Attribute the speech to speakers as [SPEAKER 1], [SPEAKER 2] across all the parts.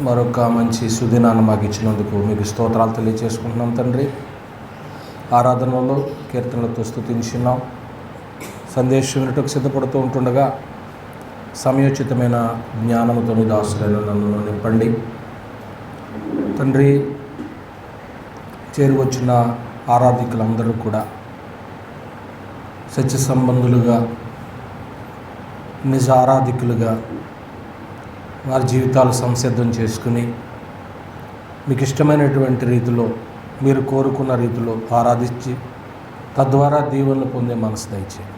[SPEAKER 1] మరొక మంచి సుదినాన్ని మాకు ఇచ్చినందుకు మీకు స్తోత్రాలు తెలియజేసుకుంటున్నాం తండ్రి. ఆరాధనలో కీర్తనలతో స్తుతించినాం. సందేశం వినటకు సిద్ధపడుతూ ఉంటుండగా సమయోచితమైన జ్ఞానముతో మీ దాసులైన నన్ను నింపండి తండ్రి. చేరి వచ్చిన ఆరాధికులందరూ కూడా సత్య సంబంధులుగా, నిజ ఆరాధికులుగా వారి జీవితాలు సంసిద్ధం చేసుకుని మీకు ఇష్టమైనటువంటి రీతిలో, మీరు కోరుకున్న రీతిలో ఆరాధించి తద్వారా దీవెనలు పొందే మనసు దయచేయండి.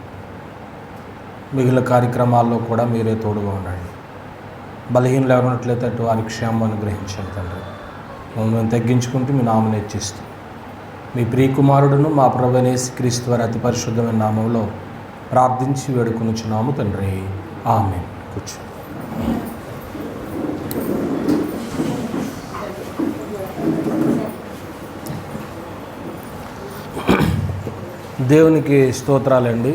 [SPEAKER 1] మిగిలిన కార్యక్రమాల్లో కూడా మీరే తోడుగా ఉండండి. బలహీనలు ఎవరున్నట్లయితే అటు వారి క్షేమాన్ని గ్రహించండి తండ్రి. మమ్మల్ని తగ్గించుకుంటూ మీ నామను హెచ్చిస్తూ మీ ప్రియకుమారుడును మా ప్రభువైన యేసుక్రీస్తు వారి అతి పరిశుద్ధమైన నామంలో ప్రార్థించి వేడుకొనుచున్నాము తండ్రి. ఆమేన్. కూర్చో. దేవునికి స్తోత్రాలండి.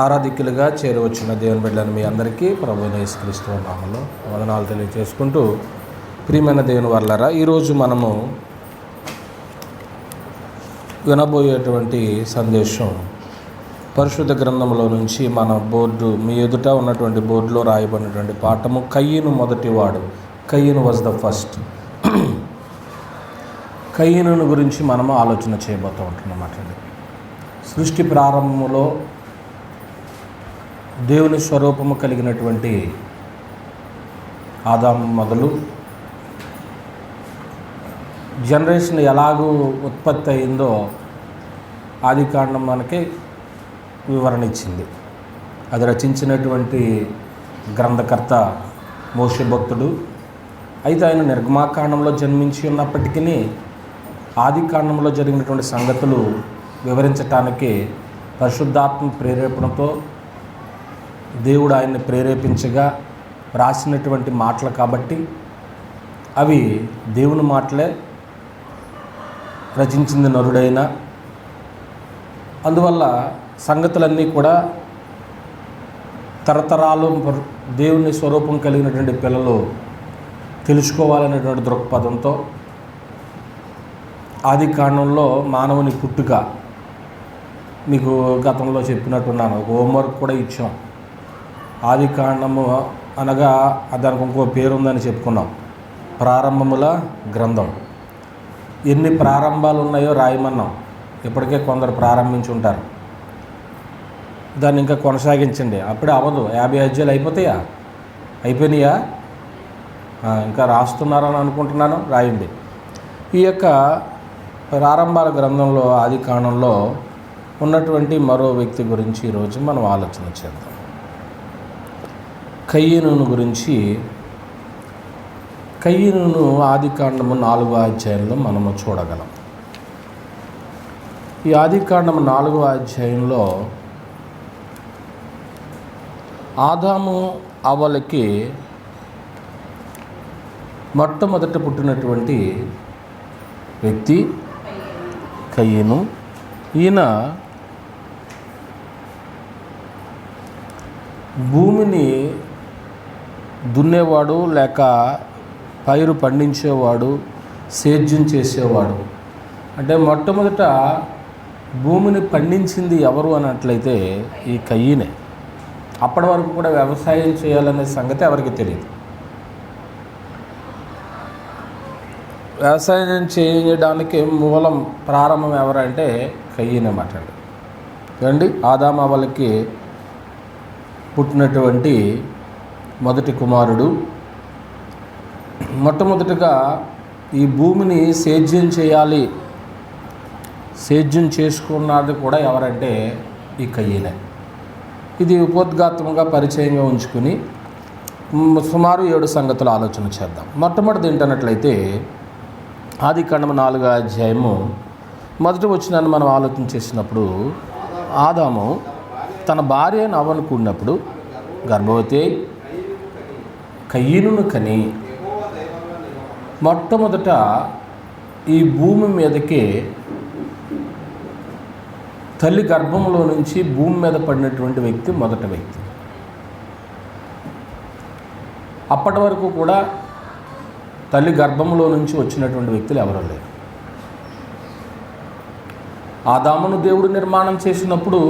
[SPEAKER 1] ఆరాధికులుగా చేరవచ్చిన దేవుని బిడ్డలను మీ అందరికీ ప్రభువైన యేసుక్రీస్తు నామములో వందనాలు తెలియజేసుకుంటూ, ప్రియమైన దేవుని వర్లారా, ఈరోజు మనము వినబోయేటువంటి సందేశం పరిశుద్ధ గ్రంథంలో నుంచి మన బోర్డు, మీ ఎదుట ఉన్నటువంటి బోర్డులో రాయబడినటువంటి పాఠము కయ్యను మొదటివాడు. కయ్యను వాజ్ ద ఫస్ట్. కయ్యను గురించి మనము ఆలోచన చేయబోతూ ఉంటున్నమాట. సృష్టి ప్రారంభంలో దేవుని స్వరూపము కలిగినటువంటి ఆదాము మొదలు జనరేషన్ ఎలాగూ ఉత్పత్తి అయిందో ఆదికాండం మనకి వివరణ ఇచ్చింది. అది రచించినటువంటి గ్రంథకర్త మోషే భక్తుడు. అయితే ఆయన నిర్గమాకాండంలో జన్మించి ఉన్నప్పటికీ ఆదికాండంలో జరిగినటువంటి సంగతులు వివరించటానికి పరిశుద్ధాత్మ ప్రేరేపణతో దేవుడు ఆయన్ని ప్రేరేపించగా రాసినటువంటి మాటలు కాబట్టి అవి దేవుని మాటలే, రచించింది నరుడైన. అందువల్ల సంగతులన్నీ కూడా తరతరాలు దేవుని స్వరూపం కలిగినటువంటి పిల్లలు తెలుసుకోవాలనేటువంటి దృక్పథంతో ఆది కాండంలో మానవుని పుట్టుక మీకు గతంలో చెప్పినట్టున్నాను. ఒక హోంవర్క్ కూడా ఇచ్చాం. ఆది కాండము అనగా దానికి ఇంకో పేరు ఉందని చెప్పుకున్నాం, ప్రారంభముల గ్రంథం. ఎన్ని ప్రారంభాలు ఉన్నాయో రాయమన్నాం. ఇప్పటికే కొందరు ప్రారంభించి ఉంటారు. దాన్ని ఇంకా కొనసాగించండి. అప్పుడే అవ్వదు. 50 అధ్యాయాలు అయిపోతాయా? అయిపోయినాయా? ఇంకా రాస్తున్నారని అనుకుంటున్నాను. రాయండి. ఈ యొక్క ప్రారంభాల గ్రంథంలో ఆది కాండంలో ఉన్నటువంటి మరో వ్యక్తి గురించి ఈరోజు మనం ఆలోచన చేద్దాం. కయ్యను గురించి. కయ్యను ఆది కాండము 4వ అధ్యాయంలో మనము చూడగలం. ఈ ఆది కాండము 4వ అధ్యాయంలో ఆదాము అవ్వలకి మొట్టమొదట పుట్టినటువంటి వ్యక్తి కయ్యను. ఈయన భూమిని దున్నేవాడు, లేక పైరు పండించేవాడు, సేద్యం చేసేవాడు. అంటే మొట్టమొదట భూమిని పండించింది ఎవరు అన్నట్లయితే ఈ కయ్యనే. అప్పటి వరకు కూడా వ్యవసాయం చేయాలనే సంగతి ఎవరికి తెలియదు. వ్యవసాయం చేయడానికి మూలం, ప్రారంభం ఎవరంటే కయ్యనే మాట్లాడు. చూడండి, ఆదాము అవ్వలకి పుట్టినటువంటి మొదటి కుమారుడు. మొట్టమొదటిగా ఈ భూమిని సేద్యం చేయాలి, సేద్యం చేసుకున్నది కూడా ఎవరంటే ఈ కయ్యనే. ఇది ఉపోద్ఘాతంగా పరిచయంగా ఉంచుకుని సుమారు 7 సంగతులు ఆలోచన చేద్దాం. మొట్టమొదటి ఏంటన్నట్లయితే ఆది కాండము 4వ అధ్యాయము మొదటి వచనాన్ని మనం ఆలోచన చేసినప్పుడు, ఆదాము తన భార్య నవ్వను కూడినప్పుడు గర్భవతి కయ్యనును కని మొట్టమొదట ఈ భూమి మీదకి తల్లి గర్భంలో నుంచి భూమి మీద పడినటువంటి వ్యక్తి మొదటి వ్యక్తి. అప్పటి వరకు కూడా తల్లి గర్భంలో నుంచి వచ్చినటువంటి వ్యక్తులు ఎవరూ లేరు. ఆదామును దేవుడు నిర్మాణం చేసినప్పుడు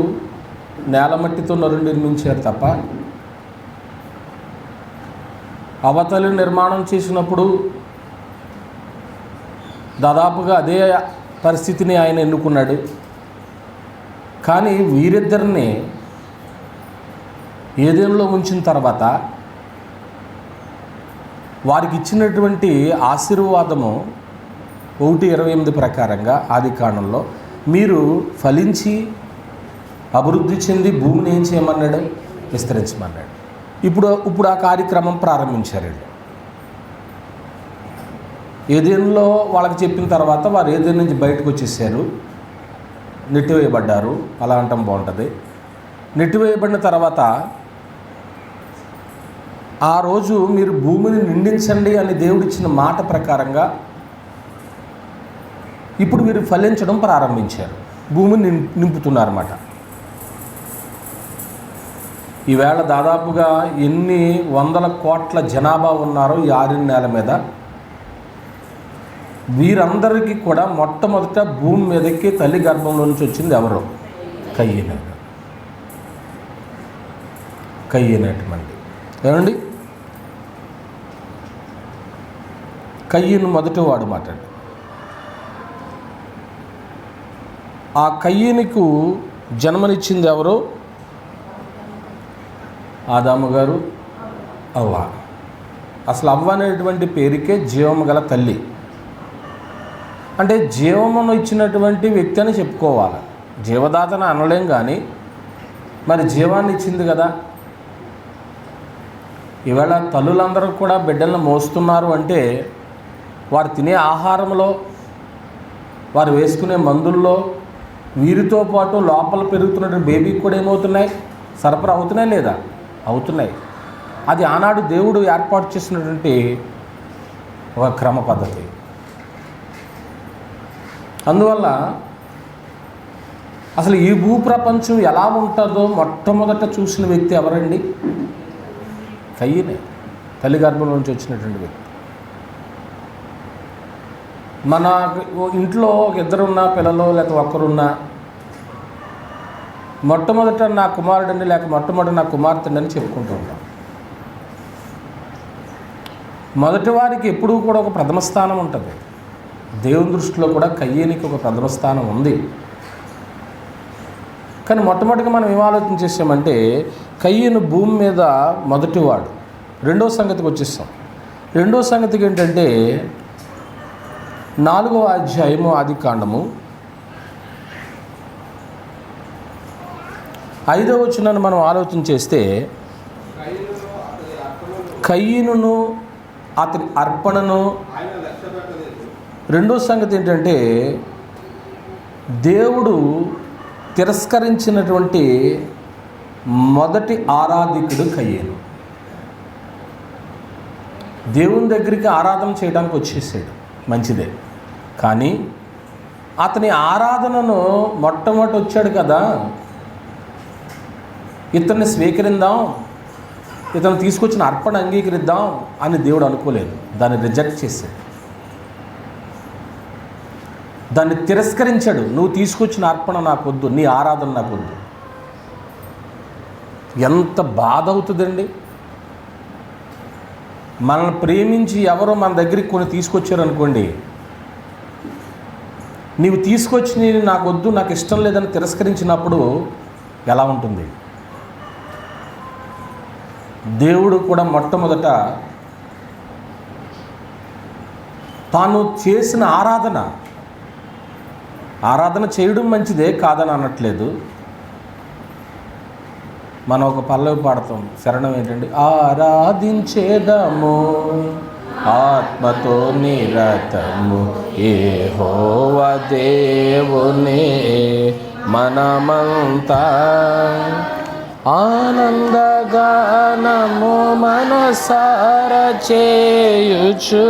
[SPEAKER 1] నేలమట్టితో నరుని నిర్మించారు తప్ప, అవతలి నిర్మాణం చేసినప్పుడు దాదాపుగా అదే పరిస్థితిని ఆయన ఎన్నుకున్నాడు. కానీ వీరిద్దరిని ఏదెన్లో ఉంచిన తర్వాత వారికి ఇచ్చినటువంటి ఆశీర్వాదము 1:28 ప్రకారంగా ఆదికాండంలో, మీరు ఫలించి అభివృద్ధి చెంది భూమిని ఏం చేయమన్నాడు? విస్తరించమన్నాడు. ఇప్పుడు ఆ కార్యక్రమం ప్రారంభించారండి. ఏదెన్లో వాళ్ళకి చెప్పిన తర్వాత వారు ఏదెన్ నుంచి బయటకు వచ్చేసారు, నెట్టివేయబడ్డారు. అలా అంటాం బాగుంటుంది. నెట్టివేయబడిన తర్వాత ఆ రోజు మీరు భూమిని నిండించండి అని దేవుడు ఇచ్చిన మాట ప్రకారంగా ఇప్పుడు మీరు ఫలించడం ప్రారంభించారు, భూమిని నింపుతున్నారన్నమాట. ఈవేళ దాదాపుగా ఎన్ని వందల కోట్ల జనాభా ఉన్నారో ఈ ఆరిన నేల మీద, వీరందరికీ కూడా మొట్టమొదట భూమి మీదకి తల్లి గర్భంలో నుంచి వచ్చింది ఎవరు? కయ్యనటువంటి ఏమండి? కయ్యను మొదటివాడు మాట్లాడు. ఆ కయ్యనుకు జన్మనిచ్చింది ఎవరు? ఆదాము గారు, అవ్వ. అసలు అవ్వ అనేటువంటి పేరుకే జీవము గల తల్లి, అంటే జీవమును ఇచ్చినటువంటి వ్యక్తి అని చెప్పుకోవాలి. జీవదాతను అనలేం, కానీ మరి జీవాన్ని ఇచ్చింది కదా. ఈవేళ తల్లులందరూ కూడా బిడ్డలను మోస్తున్నారు అంటే వారు తినే ఆహారంలో, వారు వేసుకునే మందుల్లో, వీరితో పాటు లోపల పెరుగుతున్నటువంటి బేబీకి కూడా ఏమవుతున్నాయి? సరఫరా అవుతున్నాయి లేదా? అవుతున్నాయి. అది ఆనాడు దేవుడు ఏర్పాటు చేసినటువంటి ఒక క్రమ పద్ధతి. అందువల్ల అసలు ఈ భూప్రపంచం ఎలా ఉంటుందో మొట్టమొదట చూసిన వ్యక్తి ఎవరండి? కయ్యనే, తల్లి గర్భం నుంచి వచ్చినటువంటి వ్యక్తి. మన ఇంట్లో ఒక ఇద్దరున్నా పిల్లలు, లేకపోతే ఒక్కరున్నా మొట్టమొదట నా కుమారుడండి, లేక మొట్టమొదటి నా కుమార్తెండి అని చెప్పుకుంటూ ఉంటాం. మొదటి వారికి ఎప్పుడూ కూడా ఒక ప్రథమ స్థానం ఉంటుంది. దేవుని దృష్టిలో కూడా కయ్యేనికి ఒక ప్రథమ స్థానం ఉంది. కానీ మొట్టమొదటిగా మనం ఏం ఆలోచన చేసామంటే, కయ్యను భూమి మీద మొదటివాడు. రెండో సంగతికి వచ్చేస్తాం. రెండో సంగతికి ఏంటంటే 4వ అధ్యాయము ఆదికాండము 5వ వచనాన్ని మనం ఆలోచన చేస్తే, కయ్యనును అతని అర్పణను. రెండో సంగతి ఏంటంటే, దేవుడు తిరస్కరించినటువంటి మొదటి ఆరాధికుడు కయ్యేను. దేవుని దగ్గరికి ఆరాధన చేయడానికి వచ్చేసాడు, మంచిదే. కానీ అతని ఆరాధనను మొట్టమొదటి వచ్చాడు కదా, ఇతన్ని స్వీకరిద్దాం, ఇతను తీసుకొచ్చిన అర్పణ అంగీకరిద్దాం అని దేవుడు అనుకోలేదు. దాన్ని రిజెక్ట్ చేశాడు, దాన్ని తిరస్కరించాడు. నువ్వు తీసుకొచ్చిన అర్పణ నాకొద్దు, నీ ఆరాధన నాకొద్దు. ఎంత బాధ అవుతుందండి. మనల్ని ప్రేమించి ఎవరో మన దగ్గరికి కొన్ని తీసుకొచ్చారు అనుకోండి, నీవు తీసుకొచ్చి నాకొద్దు, నాకు ఇష్టం లేదని తిరస్కరించినప్పుడు ఎలా ఉంటుంది? దేవుడు కూడా మొట్టమొదట తాను చేసిన ఆరాధన చేయడం మంచిదే, కాదని అనట్లేదు. మనం ఒక పల్లవి పాడతాం, శరణం ఏంటండి? ఆరాధించేదము ఆత్మతో నిరతము యెహోవా దేవునే మనమంతా, ఆనందగానము మనసార చేయుచు,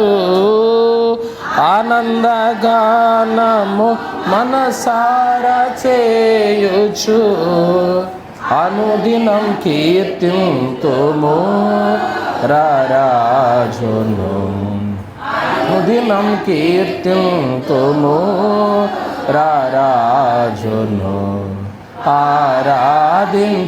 [SPEAKER 1] ఆనందగానము మనసార చేయుచు, అనుదినం కీర్తింతుము రారాజును దినం కీర్తింతుము రారాజును ఆరాధించేదము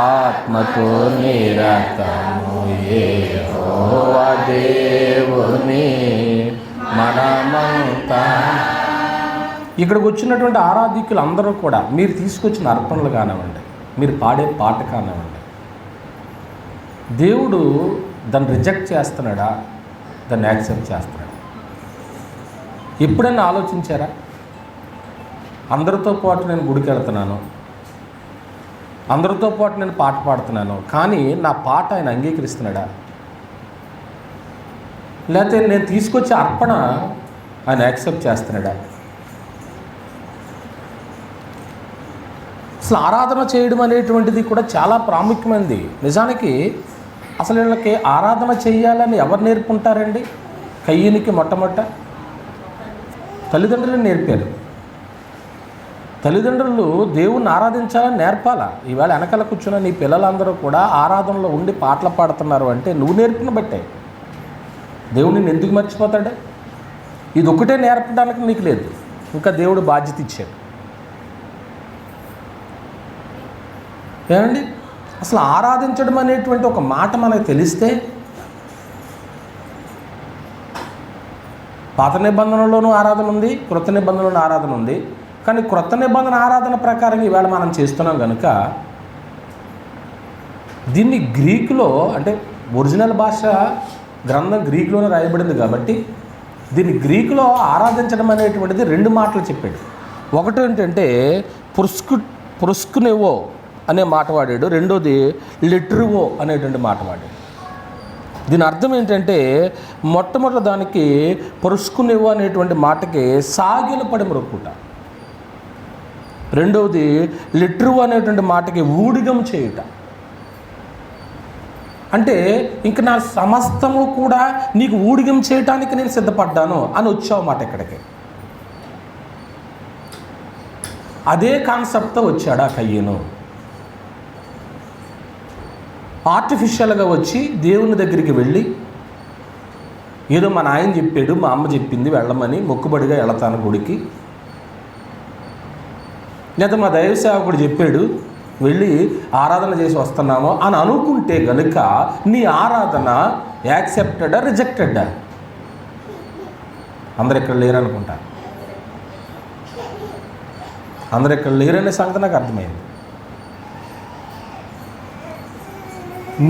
[SPEAKER 1] ఆత్మతో నిరతము యెహోవా దేవుని మనమంతా. ఇక్కడికి వచ్చినటువంటి ఆరాధికులు అందరూ కూడా మీరు తీసుకొచ్చిన అర్పణలు కానివ్వండి, మీరు పాడే పాట కానివ్వండి, దేవుడు దాన్ని రిజెక్ట్ చేస్తున్నాడా, దాన్ని యాక్సెప్ట్ చేస్తున్నాడా? ఎప్పుడైనా ఆలోచించారా? అందరితో పాటు నేను గుడికి వెళ్తున్నాను, అందరితో పాటు నేను పాట పాడుతున్నాను, కానీ నా పాట ఆయన అంగీకరిస్తున్నాడా? లేకపోతే నేను తీసుకొచ్చే అర్పణ ఆయన యాక్సెప్ట్ చేస్తున్నాడా? అసలు ఆరాధన చేయడం అనేటువంటిది కూడా చాలా ప్రాముఖ్యమైనది. నిజానికి అసలు వీళ్ళకి ఆరాధన చేయాలని ఎవరు నేర్పుంటారండి? కయ్యనికి మొట్టమొదట తల్లిదండ్రులు నేర్పారు. తల్లిదండ్రులు దేవుణ్ణి ఆరాధించాలని నేర్పాలా. ఈవేళ వెనకాల కూర్చున్న నీ పిల్లలందరూ కూడా ఆరాధనలో ఉండి పాటలు పాడుతున్నారు అంటే నువ్వు నేర్పిన బట్టే. దేవుడు నిన్ను ఎందుకు మర్చిపోతాడు? ఇది ఒకటే నేర్పడానికి నీకు లేదు, ఇంకా దేవుడు బాధ్యత ఇచ్చాడు. ఏమండి, అసలు ఆరాధించడం అనేటువంటి ఒక మాట మనకు తెలిస్తే, పాత నిబంధనలోనూ ఆరాధన ఉంది, క్రొత్త నిబంధనలోనూ ఆరాధన ఉంది. కానీ క్రొత్త నిబంధన ఆరాధన ప్రకారం ఈవేళ మనం చేస్తున్నాం కనుక దీన్ని గ్రీకులో, అంటే ఒరిజినల్ భాష గ్రంథం గ్రీకులోనే రాయబడింది కాబట్టి దీన్ని గ్రీకులో ఆరాధించడం అనేటువంటిది రెండు మాటలు చెప్పాడు. ఒకటి ఏంటంటే పురుస్కునేవో అనే మాట వాడాడు, రెండోది లిట్రువో అనేటువంటి మాట వాడాడు. దీని అర్థం ఏంటంటే మొట్టమొదటి దానికి పురుస్కునేవో అనేటువంటి మాటకి సాగిలపడి మొక్కుట, రెండవది లిట్రువో అనేటువంటి మాటకి ఊడిగం చేయుట. అంటే ఇంక నా సమస్తము కూడా నీకు ఊడిగం చేయటానికి నేను సిద్ధపడ్డాను అని వచ్చావు మాట ఇక్కడికి. అదే కాన్సెప్ట్తో వచ్చాడు ఆ కయ్యను. ఆర్టిఫిషియల్గా వచ్చి దేవుని దగ్గరికి వెళ్ళి ఏదో మా నాయన చెప్పాడు, మా అమ్మ చెప్పింది వెళ్ళమని మొక్కుబడిగా వెళతాను గుడికి, లేదా మా దైవ సేవకుడు చెప్పాడు వెళ్ళి ఆరాధన చేసి వస్తున్నామో అని అనుకుంటే గనుక నీ ఆరాధన యాక్సెప్టెడా రిజెక్టెడా? అందరు ఇక్కడ లేరనుకుంటా. అందరు ఇక్కడ లేరనే సంగతి నాకు అర్థమైంది.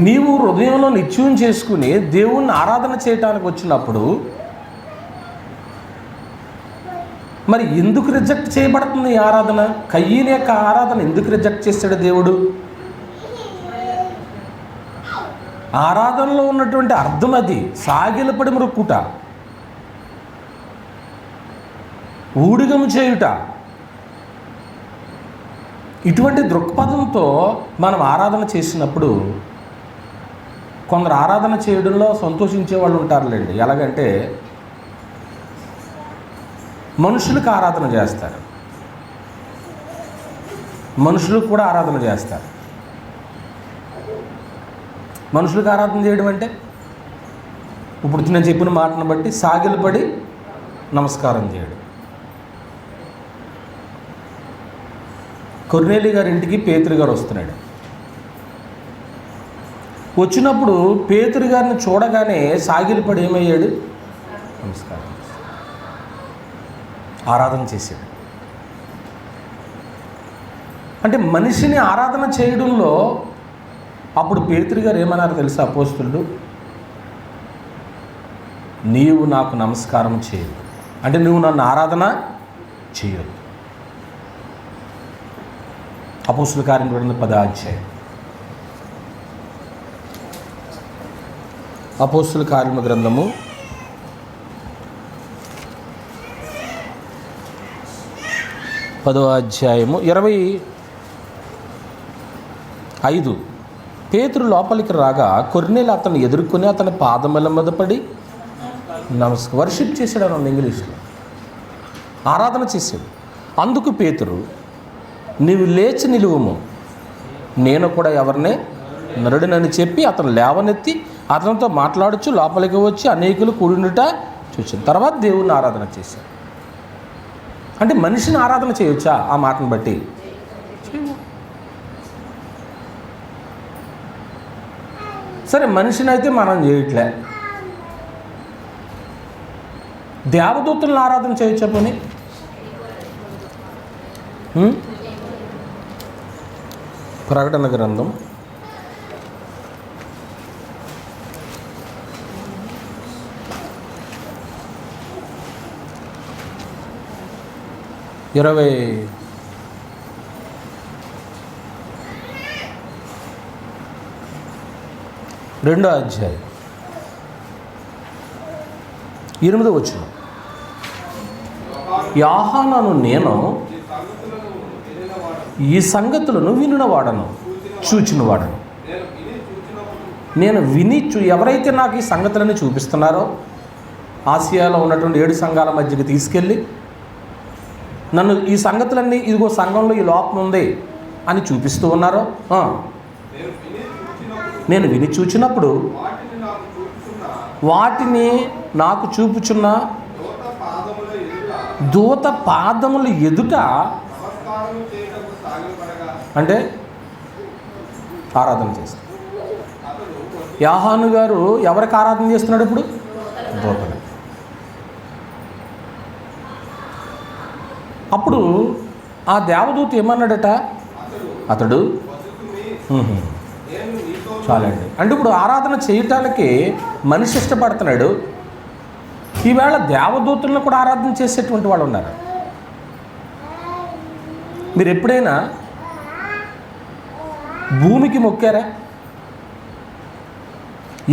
[SPEAKER 1] నీవు హృదయంలో నిశ్చయం చేసుకుని దేవుణ్ణి ఆరాధన చేయటానికి వచ్చినప్పుడు మరి ఎందుకు రిజెక్ట్ చేయబడుతుంది ఈ ఆరాధన? కయ్యని యొక్క ఆరాధన ఎందుకు రిజెక్ట్ చేశాడు దేవుడు? ఆరాధనలో ఉన్నటువంటి అర్థం అది సాగిలపడి మొక్కుట, ఊడిగము చేయుట. ఇటువంటి దృక్పథంతో మనం ఆరాధన చేసినప్పుడు కొందరు ఆరాధన చేయడంలో సంతోషించే వాళ్ళు ఉంటారులేండి. ఎలాగంటే మనుషులకు ఆరాధన చేస్తారు, మనుషులకు కూడా ఆరాధన చేస్తారు. మనుషులకు ఆరాధన చేయడం అంటే ఇప్పుడు నేను చెప్పిన మాటను బట్టి సాగిలపడి నమస్కారం చేయడం. కొర్నేలి గారి ఇంటికి పేతురు గారు వస్తున్నాడు. వచ్చినప్పుడు పేతురు గారిని చూడగానే సాగిలపడి ఏమయ్యాడు? నమస్కారం, ఆరాధన చేశాడు. అంటే మనిషిని ఆరాధన చేయడంలో అప్పుడు పేతురు గారు ఏమన్నారు తెలుసా? అపోస్తులు, నీవు నాకు నమస్కారం చేయదు అంటే నువ్వు నన్ను ఆరాధన చేయొద్దు. అపోస్తుల కార్యం 10వ అధ్యాయం. అపోస్తుల కార్యము గ్రంథము 10వ అధ్యాయము 25. పేతురు లోపలికి రాగా కొర్నేలి అతన్ని ఎదుర్కొని అతని పాదముల మీద పడి వర్షిప్ చేశాడు అన్న ఇంగ్లీష్లో, ఆరాధన చేశాడు. అందుకు పేతురు, నీవు లేచి నిలువుము, నేను కూడా ఎవరిని నరుడినని చెప్పి అతను లేవనెత్తి అతనితో మాట్లాడచ్చు లోపలికి వచ్చి అనేకులు కూడినట చూచాను. తర్వాత దేవుణ్ణి ఆరాధన చేశారు. అంటే మనిషిని ఆరాధన చేయొచ్చా? ఆ మాటను బట్టి సరే, మనిషిని అయితే మనం చేయట్లే. దేవదూతలను ఆరాధన చేయొచ్చా పోనీ? ప్రకటన గ్రంథం 22వ అధ్యాయం 8వ వచనం. యోహాను నేను ఈ సంగతులను వినినవాడను, చూచినవాడను. నేను ఎవరైతే నాకు ఈ సంగతులను చూపిస్తున్నారో, ఆసియాలో ఉన్నటువంటి 7 సంఘాల మధ్యకి తీసుకెళ్ళి నన్ను ఈ సంగతులన్నీ, ఇదిగో సంఘంలో ఈ లోపం ఉంది అని చూపిస్తూ ఉన్నారో, నేను విని చూచినప్పుడు వాటిని నాకు చూపుచున్న దూత పాదముల ఎదుట అంటే ఆరాధన చేస్తాడు. యోహాను గారు ఎవరికి ఆరాధన చేస్తున్నాడు ఇప్పుడు? దూతని. అప్పుడు ఆ దేవదూత ఏమన్నాడట? అతడు చాలండి. అంటే ఇప్పుడు ఆరాధన చేయటానికి మనిషి ఇష్టపడుతున్నాడు. ఈవేళ దేవదూతలను కూడా ఆరాధన చేసేటువంటి వాళ్ళు ఉన్నారు. మీరు ఎప్పుడైనా భూమికి మొక్కారా?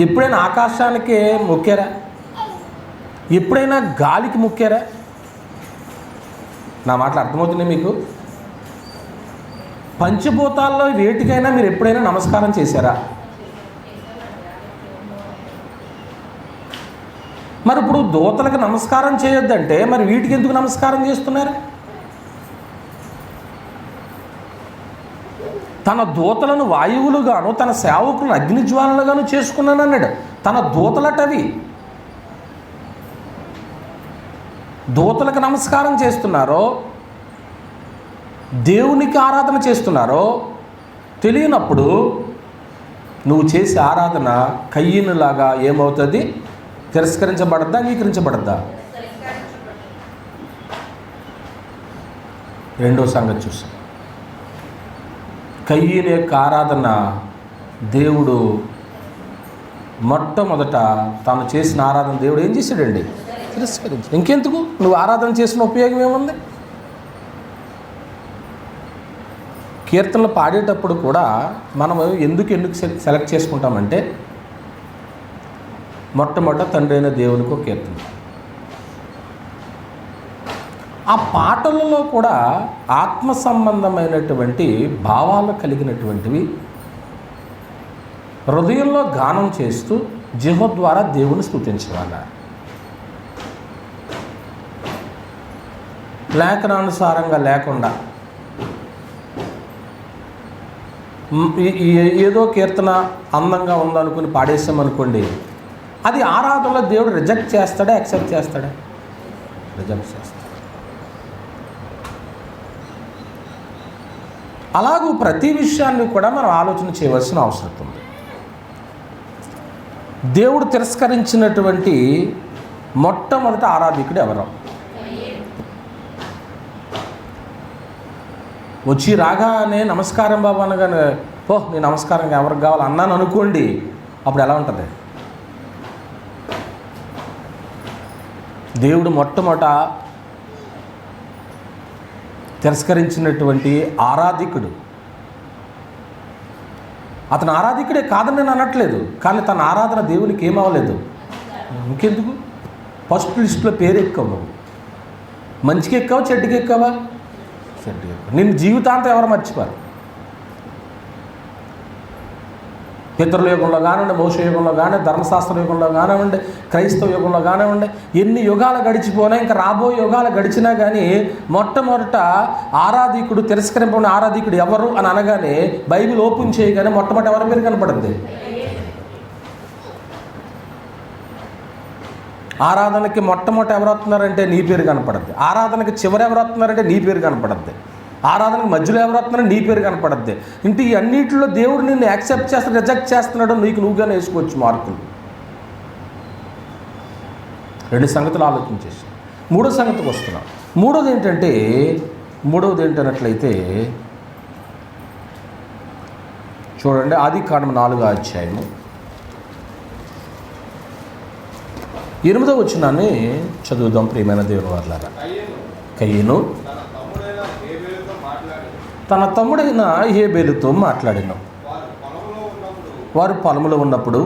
[SPEAKER 1] ఎప్పుడైనా ఆకాశానికి మొక్కారా? ఎప్పుడైనా గాలికి మొక్కారా? నా మాటలు అర్థమవుతున్నాయి మీకు? పంచభూతాల్లో వేటికైనా మీరు ఎప్పుడైనా నమస్కారం చేశారా? మరి ఇప్పుడు దూతలకు నమస్కారం చేయొద్దంటే మరి వీటికి ఎందుకు నమస్కారం చేస్తున్నారు? తన దూతలను వాయువులుగాను తన సేవకులను అగ్నిజ్వాలలుగాను చేసుకున్నానన్నాడు. తన దూతలటవి. దూతలకు నమస్కారం చేస్తున్నారో దేవునికి ఆరాధన చేస్తున్నారో తెలియనప్పుడు నువ్వు చేసే ఆరాధన కయ్యనులాగా ఏమవుతుంది? తిరస్కరించబడద్దా, అంగీకరించబడద్దా? రెండో సంగతి చూసాం. కయ్యను యొక్క ఆరాధన దేవుడు మొట్టమొదట తాను చేసిన ఆరాధన దేవుడు ఏం చేశాడండి? తిరస్కరించాడు. ఇంకెందుకు నువ్వు ఆరాధన చేసిన ఉపయోగం ఏముంది? కీర్తనలు పాడేటప్పుడు కూడా మనం ఎందుకు సెలెక్ట్ చేసుకుంటామంటే మొట్టమొదట తండ్రి అయిన దేవునికి ఒక కీర్తన. ఆ పాటలలో కూడా ఆత్మ సంబంధమైనటువంటి భావాలు కలిగినటువంటివి హృదయంలో గానం చేస్తూ జిహ్వ ద్వారా దేవుని స్తుతించేవాళ్ళు. లేఖనానుసారంగా లేకుండా ఏదో కీర్తన అందంగా ఉందనుకుని పాడేసామనుకోండి, అది ఆరాధనలో దేవుడు రిజెక్ట్ చేస్తాడా, యాక్సెప్ట్ చేస్తాడా? రిజెక్ట్ చేస్తాడు. అలాగూ ప్రతి విషయాన్ని కూడా మనం ఆలోచన చేయవలసిన అవసరం ఉంది. దేవుడు తిరస్కరించినటువంటి మొట్టమొదటి ఆరాధికుడు ఎవరు? వచ్చి రాగానే నమస్కారం బాబు అనగానే నీ నమస్కారం ఎవరికి కావాలి అన్నాను అనుకోండి, అప్పుడు ఎలా ఉంటుంది? దేవుడు మొట్టమొదట తిరస్కరించినటువంటి ఆరాధికుడు. అతను ఆరాధికుడే కాదని నేను అనట్లేదు, కానీ తన ఆరాధన దేవునికి ఏమవ్వలేదు. ఇంకెందుకు? ఫస్ట్ లిస్టులో పేరు ఎక్కావు. మంచికి ఎక్కావా, చెడ్డుకి ఎక్కావా? చెడ్డుకి ఎక్కావు. నిన్ను జీవితాంతం ఎవరు మర్చిపోరు. పితరుల యుగంలో కానివ్వండి, మోషే యుగంలో కానివ్వండి, ధర్మశాస్త్ర యుగంలో కానివ్వండి, క్రైస్తవ యుగంలో కానివ్వండి, ఎన్ని యుగాలు గడిచిపోయినా ఇంకా రాబోయే యుగాలు గడిచినా కానీ మొట్టమొదట ఆరాధికుడు, తిరస్కరింపబడిన ఆరాధికుడు ఎవరు అని అనగానే బైబిల్ ఓపెన్ చేయగానే మొట్టమొదటి ఎవరి పేరు కనపడుతుంది? ఆరాధనకి మొట్టమొదటి ఎవరు వస్తున్నారంటే నీ పేరు కనపడుద్ది. ఆరాధనకి చివరి ఎవరు వస్తున్నారంటే నీ పేరు కనపడుద్ది. ఆరాధనకి మధ్యలో ఎవరు వస్తున్నారో నీ పేరు కనపడుద్ది. ఇంటి ఈ అన్నింటిలో దేవుడు నిన్ను యాక్సెప్ట్ చేస్తాడు, రిజెక్ట్ చేస్తున్నాడు, నీకు నువ్వుగానే వేసుకోవచ్చు మార్కులు. 2 సంగతులు ఆలోచించేసి మూడో సంగతికి వస్తున్నాం. మూడోది ఏంటన్నట్లయితే చూడండి, ఆదికాండం 4వ అధ్యాయము 8వ వచనాన్ని చదువుదాం. ప్రియమైన దేవుని వారలారా, కయీను తన తమ్ముడైన హేబేలుతో మాట్లాడిన. వారు పొలంలో ఉన్నప్పుడు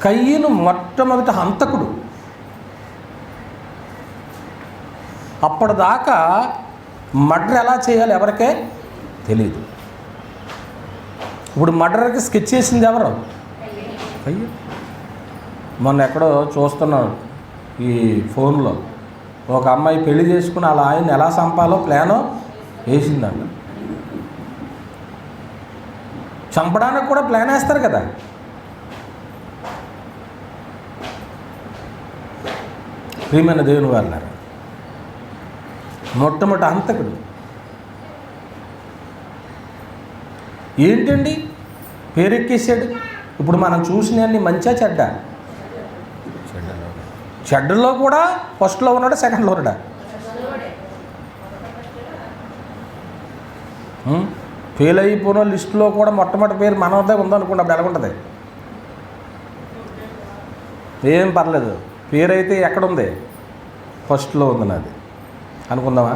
[SPEAKER 1] కయీను మొట్టమొదటి హంతకుడు. అప్పటిదాకా మర్డర్ ఎలా చేయాలి ఎవరికే తెలియదు. ఇప్పుడు మర్డర్కి స్కెచ్ చేసింది ఎవరు? కయ్యను. మొన్న ఎక్కడో చూస్తున్నాను ఈ ఫోన్లో, ఒక అమ్మాయి పెళ్లి చేసుకుని అలా ఆయన్ని ఎలా చంపాలో ప్లానో వేసిందంట. చంపడానికి కూడా ప్లాన్ వేస్తారు కదా. ప్రియమైన దేవుని వారలారా, మొట్టమొదటి హంతకుడు ఏంటండి పేరెక్కేసాడు. ఇప్పుడు మనం చూసినవన్నీ మంచిగా చెడ్డ? చెడ్డలో కూడా ఫస్ట్లో ఉన్నాడా, సెకండ్లో ఉన్నాడా? ఫెయిల్ అయిపోయిన లిస్టులో కూడా మొట్టమొదటి పేరు మనదే ఉందనుకోండి, అప్పుడు ఎలాగుంటుంది? ఏం పర్లేదు, పేరు అయితే ఎక్కడుంది? ఫస్ట్లో ఉంది నాది అనుకుందామా?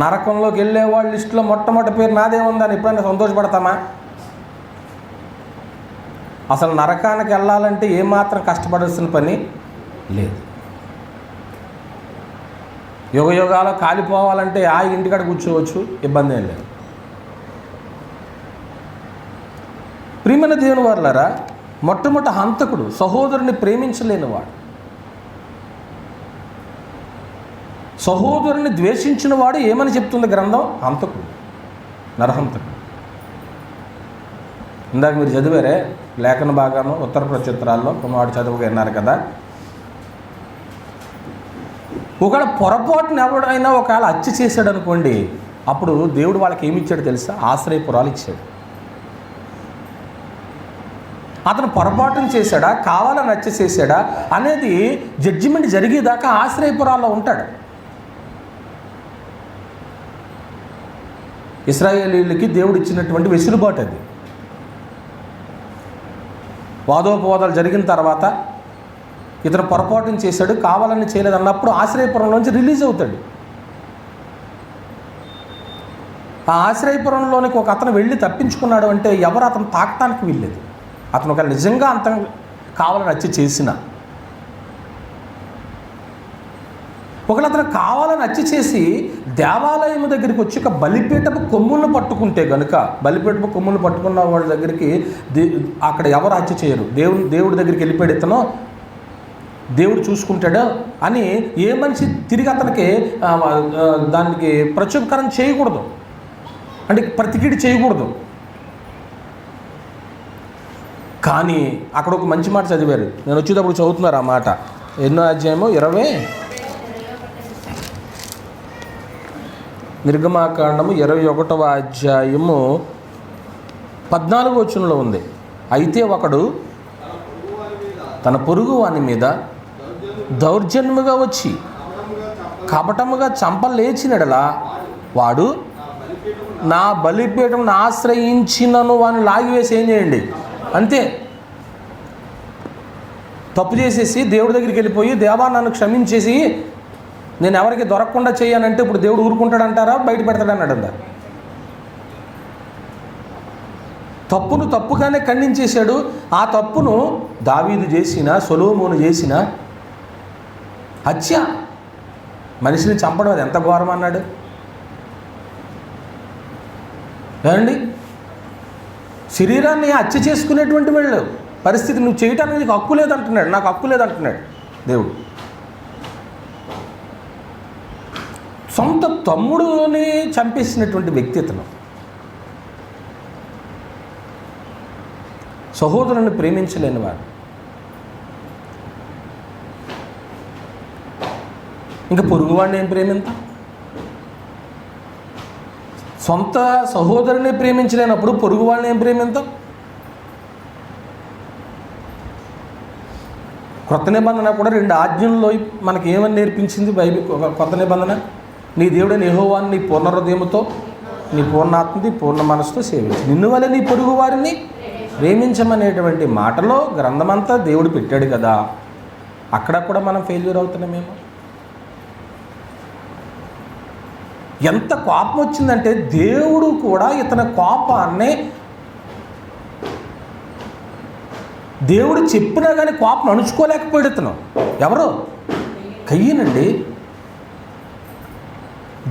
[SPEAKER 1] నరకంలోకి వెళ్ళేవాళ్ళ లిస్టులో మొట్టమొదటి పేరు నాదే ఉందని ఎప్పుడైనా సంతోషపడతామా? అసలు నరకానికి వెళ్ళాలంటే ఏమాత్రం కష్టపడాల్సిన పని లేదు. యుగాలు కాలిపోవాలంటే ఆ ఇంటికాడ కూర్చోవచ్చు, ఇబ్బంది ఏం లేదు. ప్రియమైన దేవుని వారలారా, మొట్టమొదటి హంతకుడు, సహోదరుని ప్రేమించలేనివాడు, సహోదరుని ద్వేషించిన వాడు ఏమని చెప్తుంది గ్రంథం? హంతకుడు, నరహంతకుడు. ఇందాక మీరు చదివారే లేఖన భాగము ఉత్తర ప్రత్యుత్తరాల్లో కుమారుడు చదువుగా విన్నారు కదా. ఒకవేళ పొరపాటున ఎవడైనా ఒకవేళ హత్య చేశాడు అనుకోండి, అప్పుడు దేవుడు వాళ్ళకి ఏమి ఇచ్చాడు తెలుసా? ఆశ్రయపురాలు ఇచ్చాడు. అతను పొరపాటును చేశాడా, కావాలని హత్య చేశాడా అనేది జడ్జిమెంట్ జరిగేదాకా ఆశ్రయపురాల్లో ఉంటాడు. ఇశ్రాయేలీయులకి దేవుడు ఇచ్చినటువంటి వెసులుబాటు అది. వాదోపవాదాలు జరిగిన తర్వాత ఇతను పొరపాటును చేశాడు, కావాలని చేయలేదు అన్నప్పుడు ఆశ్రయపురంలోంచి రిలీజ్ అవుతాడు. ఆ ఆశ్రయపురంలోనికి ఒక అతను వెళ్ళి తప్పించుకున్నాడు అంటే ఎవరు అతను తాకటానికి వీల్లేదు. అతను ఒక నిజంగా అంత కావాలని హత్య చేసిన, ఒకవేళ అతను కావాలని హత్య చేసి దేవాలయం దగ్గరికి వచ్చి ఒక బలిపీఠపు కొమ్ములను పట్టుకుంటే కనుక, బలిపీఠపు కొమ్ములను పట్టుకున్న వాళ్ళ దగ్గరికి అక్కడ ఎవరు హత్య చేయరు. దేవుడి దగ్గరికి వెళ్ళిపోయాడు ఇతను, దేవుడు చూసుకుంటాడు అని ఏ మనిషి తిరిగి అతనికి దానికి ప్రత్యుపకారం చేయకూడదు, అంటే ప్రతికిడి చేయకూడదు. కానీ అక్కడ ఒక మంచి మాట చదివారు, నేను వచ్చేటప్పుడు చదువుతున్నారు ఆ మాట. ఎన్నో అధ్యాయము? 20 నిర్గమాకాండము 21వ అధ్యాయము 14వ వచనంలో ఉంది. అయితే ఒకడు తన పొరుగు వాని మీద దౌర్జన్యముగా వచ్చి కపటముగా చంపలేచినడలా వాడు నా బలిపీఠమును ఆశ్రయించినను వాని లాగివేసి ఏం చేయండి అంతే. తప్పు చేసేసి దేవుడి దగ్గరికి వెళ్ళిపోయి, దేవా నన్ను క్షమించేసి నేను ఎవరికి దొరకకుండా చేయనంటే ఇప్పుడు దేవుడు ఊరుకుంటాడంటారా, బయట పెడతాడన్నాడు అంటారు. తప్పును తప్పుగానే ఖండించేశాడు. ఆ తప్పును దావీదు చేసిన, సొలొమోను చేసిన హత్య, మనిషిని చంపడం అది ఎంత ఘోరం అన్నాడు. ఏమండి, శరీరాన్ని హత్య చేసుకునేటువంటి వాళ్ళు పరిస్థితి నువ్వు చేయటానికి నీకు హక్కు లేదంటున్నాడు, నాకు హక్కు లేదంటున్నాడు దేవుడు. సొంత తమ్ముడుని చంపేసినటువంటి వ్యక్తి ఇతను. సహోదరుని ప్రేమించలేని వాడు. ఇంకా పొరుగువాడిని ఏం ప్రేమింతా? సొంత సహోదరుని ప్రేమించలేనప్పుడు పొరుగువాడిని ఏం ప్రేమింతాం? కొత్త నిబంధన కూడా 2 ఆజ్ఞల్లో మనకి ఏమని నేర్పించింది బైబిల్? కొత్త నిబంధన, నీ దేవుడైన యెహోవాను నీ పూర్ణ హృదయముతో, నీ పూర్ణాత్మతో, పూర్ణ మనసుతో సేవించు, నిన్ను వలె నీ పొరుగు వారిని ప్రేమించమనేటువంటి మాటలో గ్రంథమంతా దేవుడు పెట్టాడు కదా. అక్కడ కూడా మనం ఫెయిల్యూర్ అవుతున్నామేమో. ఎంత కోపం వచ్చిందంటే దేవుడు కూడా ఇతని కోపాన్ని, దేవుడు చెప్పినా కానీ కోపం అణుచుకోలేకపోయాడు ఇతను. ఎవరు? కయ్యనండి.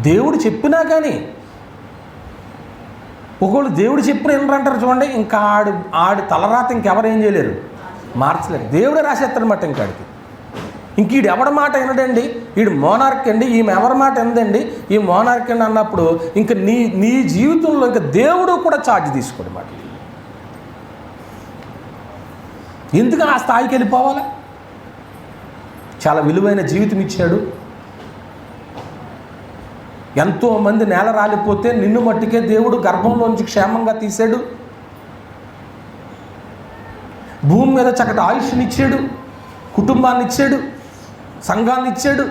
[SPEAKER 1] దేవుడు చెప్పినా కానీ, ఒకళ్ళు దేవుడు చెప్పిన ఏంటంటారు చూడండి, ఇంకా ఆడి తలరాత ఇంకెవరు ఏం చేయలేరు, మార్చలేరు. దేవుడే రాసేస్తాడనమాట ఇంకాడికి. ఇంక ఈడు ఎవరి మాట వినడండి, ఈడు మోనార్క్ అండి, ఈమె ఎవరి మాట ఎందండి, ఈ మోనార్క్ అండి అన్నప్పుడు ఇంక నీ జీవితంలో ఇంకా దేవుడు కూడా ఛార్జ్ తీసుకోడు మాట. ఎందుకు ఆ స్థాయికి వెళ్ళిపోవాలి? చాలా విలువైన జీవితం ఇచ్చాడు. ఎంతోమంది నేల రాలిపోతే నిన్ను మట్టికే దేవుడు గర్భంలోంచి క్షేమంగా తీశాడు. భూమి మీద చక్కటి ఆయుష్ని ఇచ్చాడు, కుటుంబాన్ని ఇచ్చాడు, సంఘాన్ని ఇచ్చాడు.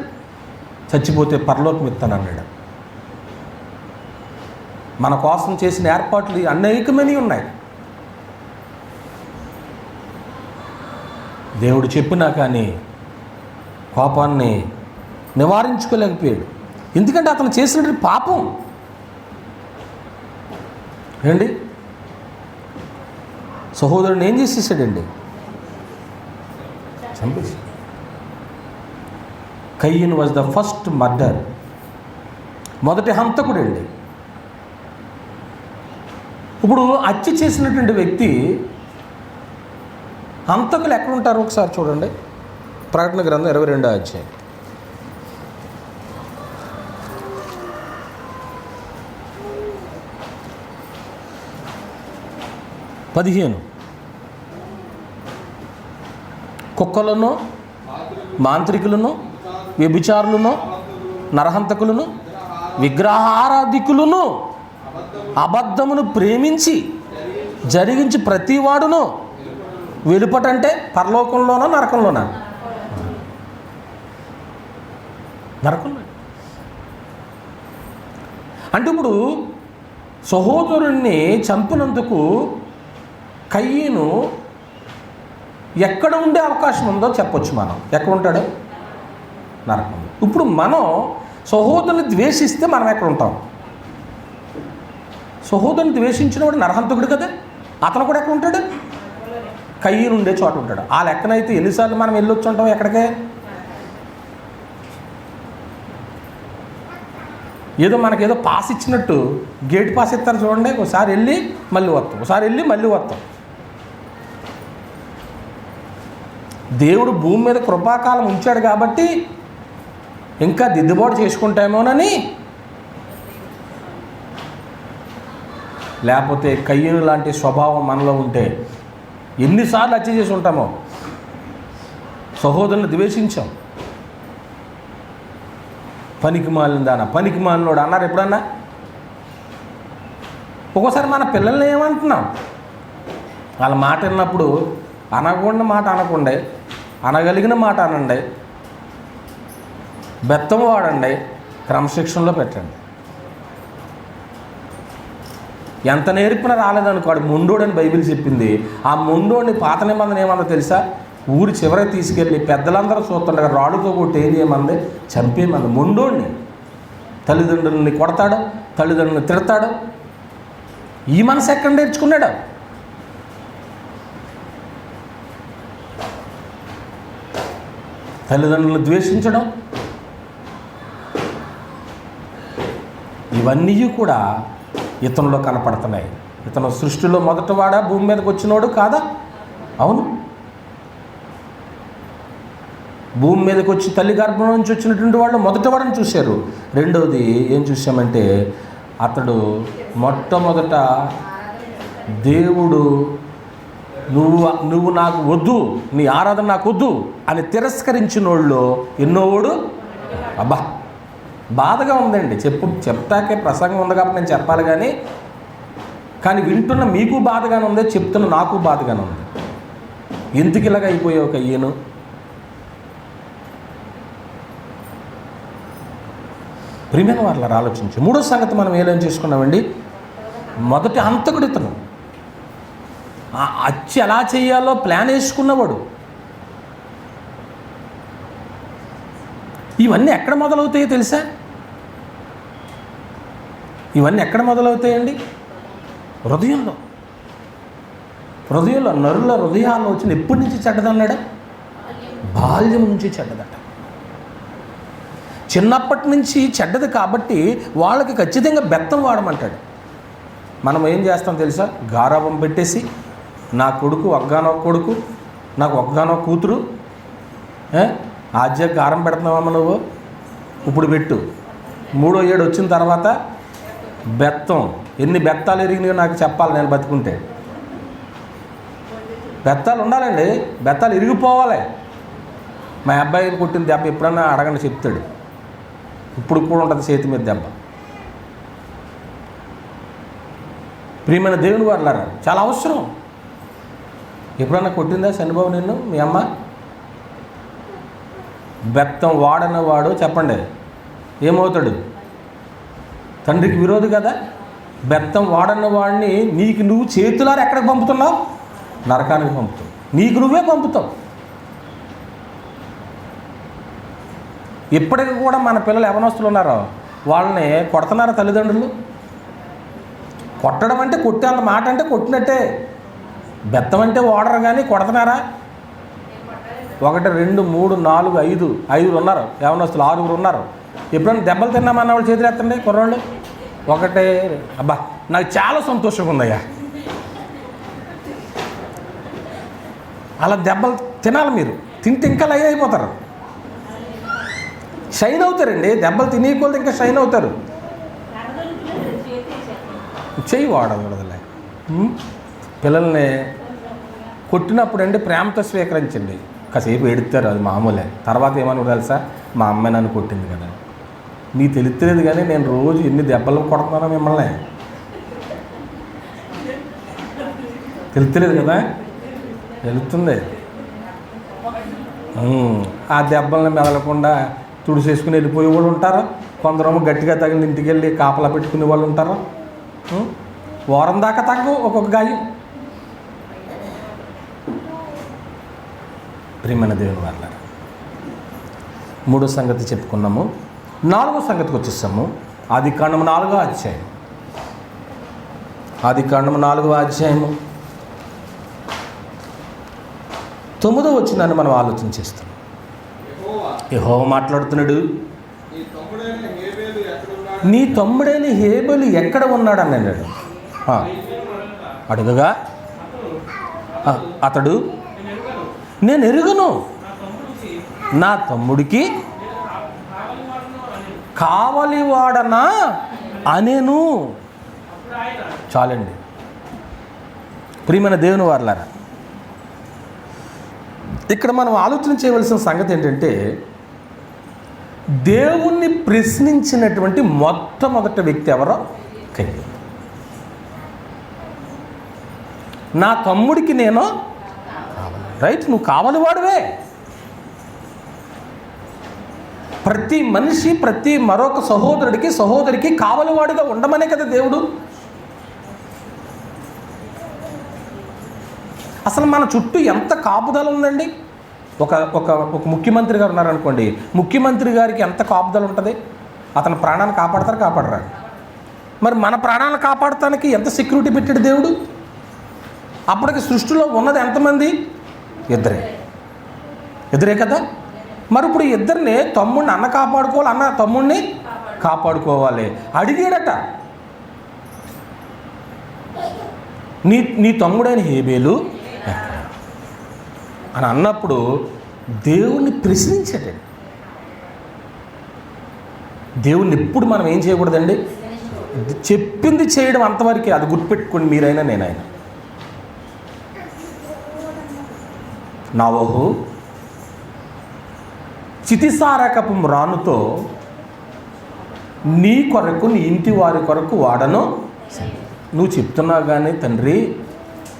[SPEAKER 1] చచ్చిపోతే పరలోకం ఇస్తానన్నాడు. మన కోసం చేసిన ఏర్పాట్లు అనేకమైనవి ఉన్నాయి. దేవుడు చెప్పినా కానీ కోపాన్ని నివారించుకోలేకపోయాడు. ఎందుకంటే అతను చేసినటువంటి పాపం ఏంటి, సహోదరుని ఏం చేసేసాడండి, చంపేసి. కయ్యన్ వాజ్ ద ఫస్ట్ మర్డర్, మొదటి హంతకుడండి. ఇప్పుడు హత్య చేసినటువంటి వ్యక్తి, హంతకులు ఎక్కడుంటారు ఒకసారి చూడండి. ప్రకటన గ్రంథం 22వ అధ్యాయం 15. కుక్కలను, మాంత్రికులను, వ్యభిచారులను, నరహంతకులను, విగ్రహారాధికులను, అబద్ధమును ప్రేమించి జరిగించి ప్రతివాడును వెలుపటంటే పరలోకంలోనో నరకంలోనా? నరకంలో. అంటే ఇప్పుడు సహోదరుణ్ణి చంపినందుకు కయ్యను ఎక్కడ ఉండే అవకాశం ఉందో చెప్పొచ్చు మనం. ఎక్కడ ఉంటాడు? నరకం. ఇప్పుడు మనం సహోదరుని ద్వేషిస్తే మనం ఎక్కడ ఉంటాం? సహోదరుని ద్వేషించిన వాడు నరహంతకుడు కదా, అతను కూడా ఎక్కడ ఉంటాడు? కయ్యను ఉండే చోట ఉంటాడు. ఆ లెక్కనైతే ఎన్నిసార్లు మనం వెళ్ళొచ్చు ఉంటాం ఎక్కడికే? ఏదో మనకేదో పాస్ ఇచ్చినట్టు గేట్ పాస్ ఇస్తారు చూడండి, ఒకసారి వెళ్ళి మళ్ళీ వస్తాం, ఒకసారి వెళ్ళి మళ్ళీ వస్తాం. దేవుడు భూమి మీద కృపాకాలం ఉంచాడు కాబట్టి ఇంకా దిద్దుబాటు చేసుకుంటామోనని. లేకపోతే కయ్యను లాంటి స్వభావం మనలో ఉంటే ఎన్నిసార్లు హత్య చేసి ఉంటామో. సహోదరుని ద్వేషించాం. పనికి మాలిందానా, పనికి మాలినోడు అన్నారు ఎప్పుడన్నా? ఒక్కోసారి మన పిల్లల్ని ఏమంటున్నాం, వాళ్ళ మాట విన్నప్పుడు అనకూడని మాట అనకుండే, అనగలిగిన మాట అనండి, బెత్తం వాడండి, క్రమశిక్షణలో పెట్టండి. ఎంత నేర్పినా రాలేదనుకోడు, మొండోడని బైబిల్ చెప్పింది. ఆ మొండోడిని పాత నిబంధన ఏమన్నా తెలుసా? ఊరి చివరికి తీసుకెళ్ళి పెద్దలందరూ చూస్తుండగా రాడుతో కొట్టి ఏం చేయమంది? చంపేయమంది మొండోడిని. తల్లిదండ్రులని కొడతాడు, తల్లిదండ్రులను తిడతాడు. ఈ మనసు ఎక్కడ నేర్చుకున్నాడు? తల్లిదండ్రులను ద్వేషించడం, ఇవన్నీ కూడా ఇతనిలో కనపడుతున్నాయి. ఇతను సృష్టిలో మొదటివాడా, భూమి మీదకి వచ్చినోడు కాదా? అవును. భూమి మీదకి వచ్చి తల్లి గర్భం నుంచి వచ్చినటువంటి వాళ్ళు మొదటివాడని చూశారు. రెండవది ఏం చూసామంటే, అతడు మొట్టమొదట దేవుడు నువ్వు నాకు వద్దు, నీ ఆరాధన నాకు వద్దు అని తిరస్కరించిన వాళ్ళు ఎన్నోడు. అబ్బా, బాధగా ఉందండి. చెప్తాకే ప్రసంగం ఉంది కాబట్టి నేను చెప్పాలి, కానీ వింటున్న మీకు బాధగానే ఉంది, చెప్తున్న నాకు బాధగానే ఉంది. ఎందుకు ఇలాగ అయిపోయావు కయ్యను? ప్రియమైన వాళ్ళ ఆలోచించి మూడో సంగతి మనం ఏం చేసుకున్నామండి, మొదటి హంతకుడు ఇతను. అచ్చి ఎలా చేయాలో ప్లాన్ వేసుకున్నవాడు. ఇవన్నీ ఎక్కడ మొదలవుతాయో తెలుసా? ఇవన్నీ ఎక్కడ మొదలవుతాయండి? హృదయంలో. నరుల హృదయాల్లో వచ్చిన ఎప్పటి నుంచి చెడ్డదన్నాడా? బాల్యం నుంచి చెడ్డదట. చిన్నప్పటి నుంచి చెడ్డది కాబట్టి వాళ్ళకి ఖచ్చితంగా బెత్తం వాడమంటాడు. మనం ఏం చేస్తాం తెలుసా? గారాబం పెట్టేసి, నా కొడుకు ఒగ్గానో కొడుకు, నాకు ఒగ్గానో కూతురు, ఆజ్ఞ గారం పెడుతున్నావమ్మ నువ్వు, ఇప్పుడు పెట్టు. 3వ ఏడు వచ్చిన తర్వాత బెత్తం. ఎన్ని బెత్తాలు ఎరిగినాయో నాకు చెప్పాలి, నేను బతుకుంటే. బెత్తాలు ఉండాలండి, బెత్తాలు ఇరిగిపోవాలి. మా అబ్బాయిని కొట్టిన దెబ్బ ఎప్పుడన్నా అడగండి, చెప్తాడు. ఇప్పుడు కూడా ఉంటుంది చేతి మీద దెబ్బ. ప్రియమైన దేవుని వాళ్ళారా, చాలా అవసరం. ఎప్పుడన్నా కొట్టిందా చంద్రబాబు నిన్ను మీ అమ్మ? బెత్తం వాడని వాడు చెప్పండి ఏమవుతాడు? తండ్రికి విరోధి కదా. బెత్తం వాడన్న వాడిని నీకు నువ్వు చేతులారా ఎక్కడికి పంపుతున్నావు? నరకానికి పంపుతావు. నీకు నువ్వే పంపుతావు. ఇప్పటికి కూడా మన పిల్లలు యవనస్తులు ఉన్నారో వాళ్ళని కొడుతున్నారా తల్లిదండ్రులు? కొట్టడం అంటే కొట్టే అంత మాట అంటే కొట్టినట్టే. బెత్తం అంటే ఓడరు, కానీ కొడుతున్నారా? 1 2 3 4 5 ఉన్నారు యవనస్తులు, 6 ఉన్నారు. ఎప్పుడైనా దెబ్బలు తిన్నామన్న వాళ్ళు చేతులు ఎత్తండి కుర్రోళ్ళు. ఒకటే. అబ్బా, నాకు చాలా సంతోషంగా ఉందయ్యా. అలా దెబ్బలు తినాలి మీరు. తింటే ఇంకా లైవ్ అయిపోతారు, షైన్ అవుతారండి. దెబ్బలు తినేయకూడదు, ఇంకా షైన్ అవుతారు. చెయ్యి వాడకూడదులే. పిల్లల్ని కొట్టినప్పుడు అండి ప్రేమతో స్వీకరించండి. కాసేపు ఏడుస్తారు, అది మామూలే. తర్వాత ఏమని తెలుసా? మా అమ్మాయి నన్ను కొట్టింది కదా. మీకు తెలుస్తలేదు, కానీ నేను రోజు ఎన్ని దెబ్బలు కొడుతున్నానో మిమ్మల్ని తెలుస్తలేదు కదా. తెలుస్తుంది. ఆ దెబ్బల్ని మెదలకుండా తుడిసేసుకుని వెళ్ళిపోయే వాళ్ళు ఉంటారు. కొందరేమో గట్టిగా తగిన ఇంటికి వెళ్ళి కాపలా పెట్టుకునే వాళ్ళు ఉంటారు. వారం దాకా తగ్గ ఒక్కొక్క గాయం. ప్రియమైన దేవుని వాళ్ళ మూడో సంగతి చెప్పుకున్నాము. 4వ సంగతికి వచ్చేసాము. ఆదికాండము 4వ అధ్యాయం. ఆదికాండము 4వ అధ్యాయము 9వ వచనాన్ని మనం ఆలోచన చేస్తాం. యెహోవా మాట్లాడుతున్నాడు, నీ తమ్ముడైన హేబెలు ఎక్కడ ఉన్నాడు అని అన్నాడు. అడుగగా అతడు, నేను ఎరుగను, నా తమ్ముడికి కావలివాడనా అనేను. చాలండి. ప్రియమైన దేవుని వారలారా, ఇక్కడ మనం ఆలోచన చేయవలసిన సంగతి ఏంటంటే, దేవుణ్ణి ప్రశ్నించినటువంటి మొట్టమొదటి వ్యక్తి ఎవరో? కయ్యూను. నా తమ్ముడికి నేను రైట్, నువ్వు కావాలి వాడువే. ప్రతి మనిషి ప్రతి మరొక సహోదరికి కావలివాడుగా ఉండమనే కదా దేవుడు. అసలు మన చుట్టూ ఎంత కాపుదల ఉందండి. ఒక ఒక ఒక ముఖ్యమంత్రి గారు ఉన్నారనుకోండి, ముఖ్యమంత్రి గారికి ఎంత కాపుదల ఉంటుంది? అతని ప్రాణాన్ని కాపాడరా? మరి మన ప్రాణాలను కాపాడటానికి ఎంత సెక్యూరిటీ పెట్టాడు దేవుడు? అప్పటికి సృష్టిలో ఉన్నది ఎంతమంది? ఇద్దరే కదా. మరి ఇప్పుడు ఇద్దరిని, తమ్ముడిని అన్న కాపాడుకోవాలి, అన్న తమ్ముడిని కాపాడుకోవాలి. అడిగాడట, నీ తమ్ముడైన హేబేలు అని అన్నప్పుడు దేవుణ్ణి ప్రశ్నించాడండి. దేవుణ్ణి ఎప్పుడు మనం ఏం చేయకూడదండి, చెప్పింది చేయడం అంతవరకే. అది గుర్తుపెట్టుకోండి మీరైనా నేనైనా. నోవహు చితిసారకపు మ్రానుతో నీ కొరకు నీ ఇంటి వారి కొరకు వాడను. నువ్వు చెప్తున్నావు కానీ తండ్రి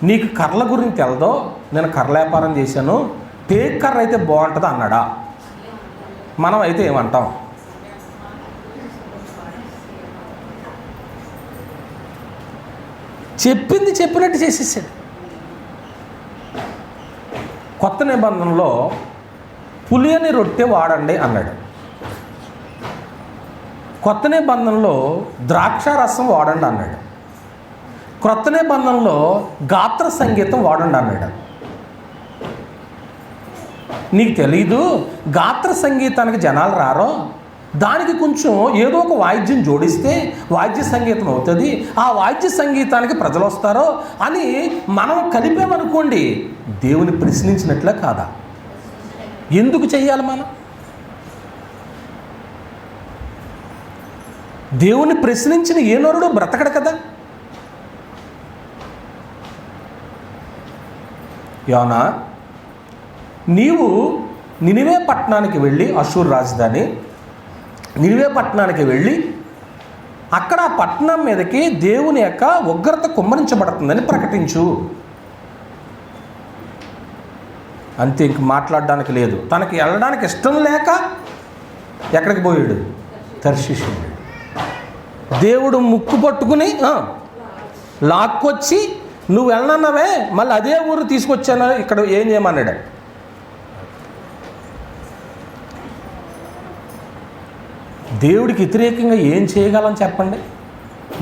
[SPEAKER 1] నీకు కర్రల గురించి తెలదో, నేను కర్ర వ్యాపారం చేశాను, టేక్ కర్ర అయితే బాగుంటుంది అన్నాడా? మనం అయితే ఏమంటాం? చెప్పింది చెప్పినట్టు చేసేసాడు. కొత్త నిబంధనలో పులియని రొట్టె వాడండి అన్నాడు. కొత్త నిబంధనలో ద్రాక్ష రసం వాడండి అన్నాడు. క్రొత్త నిబంధనలో గాత్ర సంగీతం వాడండి అన్నాడు. నీకు తెలీదు, గాత్ర సంగీతానికి జనాలు రారో, దానికి కొంచెం ఏదో ఒక వాయిద్యం జోడిస్తే వాయిద్య సంగీతం అవుతుంది, ఆ వాయిద్య సంగీతానికి ప్రజలు వస్తారో అని మనం కలిపామనుకోండి, దేవుని ప్రశ్నించినట్లే కాదా? ఎందుకు చెయ్యాలి మనం? దేవుని ప్రశ్నించిన ఏ నరుడు బ్రతకడు కదా. యోనా, నీవు నినివే పట్టణానికి వెళ్ళి, అషూరు రాజధాని నినివే పట్టణానికి వెళ్ళి అక్కడ ఆ పట్టణం మీదకి దేవుని యొక్క ఉగ్రత కుమ్మరించబడుతుందని ప్రకటించు. అంతే, ఇంక మాట్లాడడానికి లేదు. తనకి వెళ్ళడానికి ఇష్టం లేక ఎక్కడికి పోయాడు? తర్షీషు. దేవుడు ముక్కు పట్టుకుని లాక్కొచ్చి నువ్వు వెళ్ళనన్నావే, మళ్ళీ అదే ఊరు తీసుకొచ్చాను, ఇక్కడ ఏం చేయమన్నాడు? దేవుడికి వ్యతిరేకంగా ఏం చేయగలం చెప్పండి?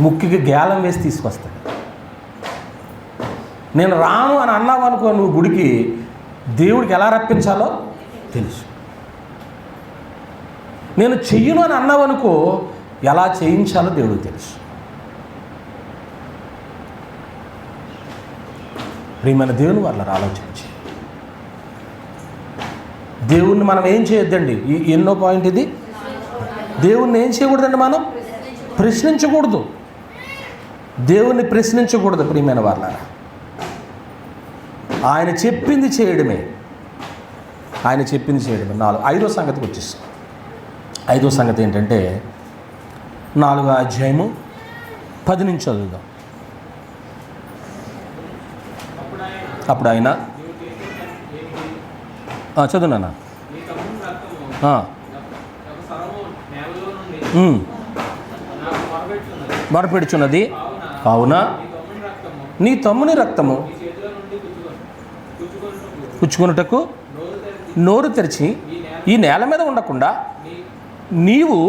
[SPEAKER 1] ముక్కికి గేలం వేసి తీసుకొస్తాడు. నేను రాను అని అన్నావు అనుకో, నువ్వు గుడికి, దేవుడికి ఎలా రప్పించాలో తెలుసు. నేను చెయ్యను అని అన్నావనుకో, ఎలా చేయించాలో దేవుడికి తెలుసు. ప్రియమైన దేవుని వల్ల ఆలోచించి, దేవుణ్ణి మనం ఏం చేయొద్దండి. ఎన్నో పాయింట్ ఇది. దేవుణ్ణి ఏం చేయకూడదండి, మనం ప్రశ్నించకూడదు. దేవుణ్ణి ప్రశ్నించకూడదు. ప్రియమైన వాళ్ళ, ఆయన చెప్పింది చేయడమే. ఆయన చెప్పింది చేయడమే. 5వ సంగతికి వచ్చేస్తాం. 5వ సంగతి ఏంటంటే 4వ అధ్యాయము 10 నుంచి చదువుదాం. అప్పుడు ఆయన చదువునా మొరపెడుచున్నది, కావున నీ తమ్ముని రక్తము పుచ్చుకొనుటకు నోరు తెరిచి ఈ నేల మీద ఉండకుండా నీవు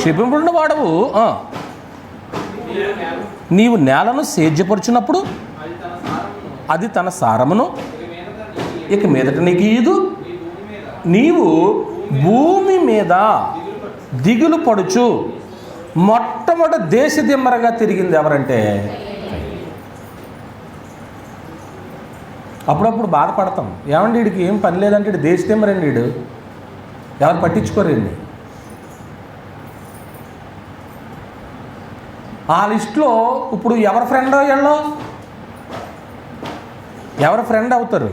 [SPEAKER 1] శపింపబడిన వాడవు. నీవు నేలను సేద్యపరుచున్నప్పుడు అది తన సారమును ఇక మీదట నీకు ఇయ్యదు. నీవు భూమి మీద దిగులు పడుచు. మొట్టమొదటి దేశదిమ్మరగా తిరిగింది ఎవరంటే, అప్పుడప్పుడు బాధపడతాం, ఏమండి వీడికి ఏం పని లేదంటే వీడు దేశదిమ్మరండి, వీడు ఎవరు పట్టించుకోరండి. ఆ లిస్టులో ఇప్పుడు ఎవరి ఫ్రెండ్ అయ్యాలో, ఎవరి ఫ్రెండ్ అవుతారు?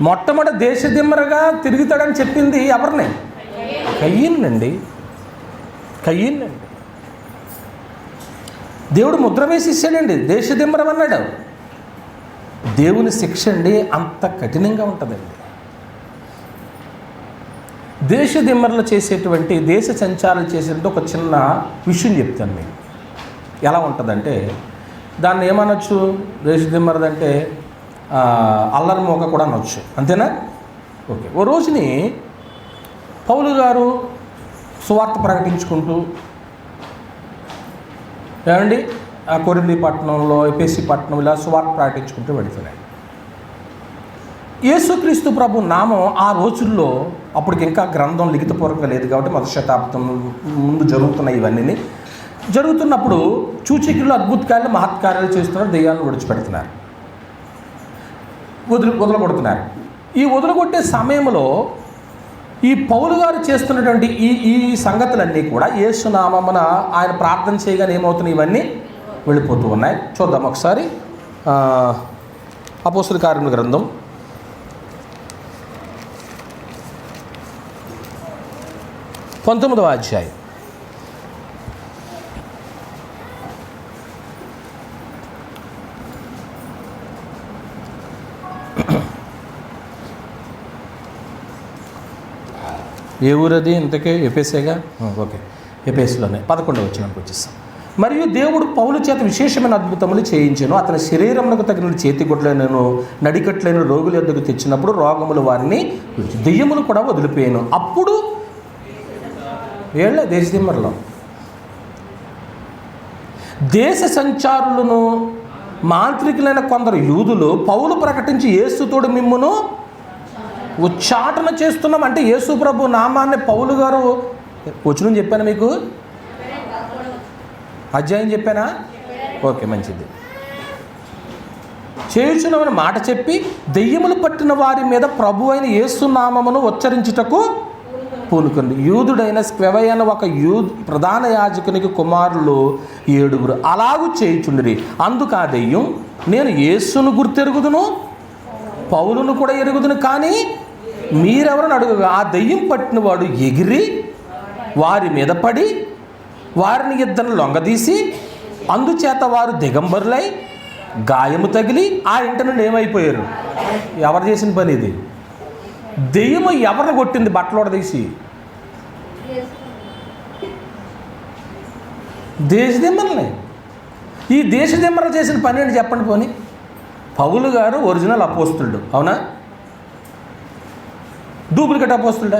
[SPEAKER 1] మొట్టమొదటి దేశదిమ్మరగా తిరుగుతాడని చెప్పింది ఎవరిని? కయ్యనండి. దేవుడు ముద్ర వేసి ఇచ్చాడండి, దేశదిమ్మరం అన్నాడు. దేవుని శిక్ష అండి అంత కఠినంగా ఉంటుందండి. దేశదిమ్మరలు చేసేటువంటి, దేశ సంచారాలు చేసేటువంటి ఒక చిన్న విషయం చెప్తాను మీకు. ఎలా ఉంటుందంటే, దాన్ని ఏమనొచ్చు? దేశదిమ్మరదంటే అల్లరి మోక కూడా అనొచ్చు, అంతేనా? ఓకే. ఓ రోజుని పౌలు గారు సువార్త ప్రకటించుకుంటూ, ఏమండి కొరింథీ పట్టణంలో, ఎఫెసీ పట్టణం, ఇలా సువార్త ప్రకటించుకుంటూ వెళుతున్నాయి. యేసుక్రీస్తు ప్రభు నామం ఆ రోజుల్లో, అప్పటికి ఇంకా గ్రంథం లిఖితపూర్వకంగా లేదు కాబట్టి, మొదటి శతాబ్దం ముందు జరుగుతున్నాయి ఇవన్నీ. జరుగుతున్నప్పుడు సూచక్రియలు, అద్భుతకార్యాలు, మహత్కార్యాలు చేస్తున్నారు, దెయ్యాలను విడిచిపెడుతున్నారు, వదలగొడుతున్నారు. ఈ వదలగొట్టే సమయంలో ఈ పౌలు గారు చేస్తున్నటువంటి ఈ సంగతులన్నీ కూడా యేసు నామమున ఆయన ప్రార్థన చేయగానే ఏమవుతున్నాయి, ఇవన్నీ వెళ్ళిపోతూ ఉన్నాయి. చూద్దాం ఒకసారి. అపోస్తలుల కార్యముల గ్రంథం 19వ అధ్యాయం. ఏ ఊరది ఇంతకే? ఎఫెసేగా? ఓకే, ఎఫెసులోనే 11వ వచనానికి వచ్చేస్తాం. మరియు దేవుడు పౌలు చేత విశేషమైన అద్భుతములు చేయించెను. అతని శరీరమునకు తగిన చేతిగొడ్లను నడికట్లైన రోగుల యొద్దకు తెచ్చినప్పుడు రోగములు వారిని దెయ్యములు కూడా వదిలిపోయాను. అప్పుడు ఏళ్ళ దేశదిమ్మరలో దేశ సంచారులను మాంత్రికులైన కొందరు యూదులు పౌలు ప్రకటించి యేసుతోడు మిమ్మును ఉచ్చాటన చేస్తున్నాం అంటే యేసు ప్రభు నామాన్ని పౌలు గారు వచనం చెప్పాను, మీకు అధ్యాయం చెప్పానా? ఓకే, మంచిది. చేయుచున్నవని మాట చెప్పి దెయ్యములు పట్టిన వారి మీద ప్రభు అయిన యేసు నామమును ఉచ్చరించుటకు పూనుకుంది. యూదుడైన స్క్వెవయ అనే ఒక ప్రధాన యాజకునికి కుమారులు 7 అలాగూ చేయుచుండిరి. అందుకు ఆ దెయ్యం, నేను యేసును గుర్తెరుగుదును, పౌలును కూడా ఎరుగుదును, కానీ మీరెవరని అడుగుగా ఆ దెయ్యం పట్టిన వాడు ఎగిరి వారి మీద పడి వారిని ఇద్దరిని లొంగదీసి అందుచేత వారు దిగంబరులై గాయము తగిలి ఆ ఇంటి నుండి ఏమైపోయారు. ఎవరు చేసిన పని ఇది? దెయ్యము ఎవరిని కొట్టింది? బట్టలోడ తీసి దేశదిమ్మల్ని. ఈ దేశదిమ్మలు చేసిన పని ఏంటి చెప్పండి పోనీ? పౌలు గారు ఒరిజినల్ అపోస్తులుడు, అవునా? డూప్లికేట్ అపోస్తులుడా?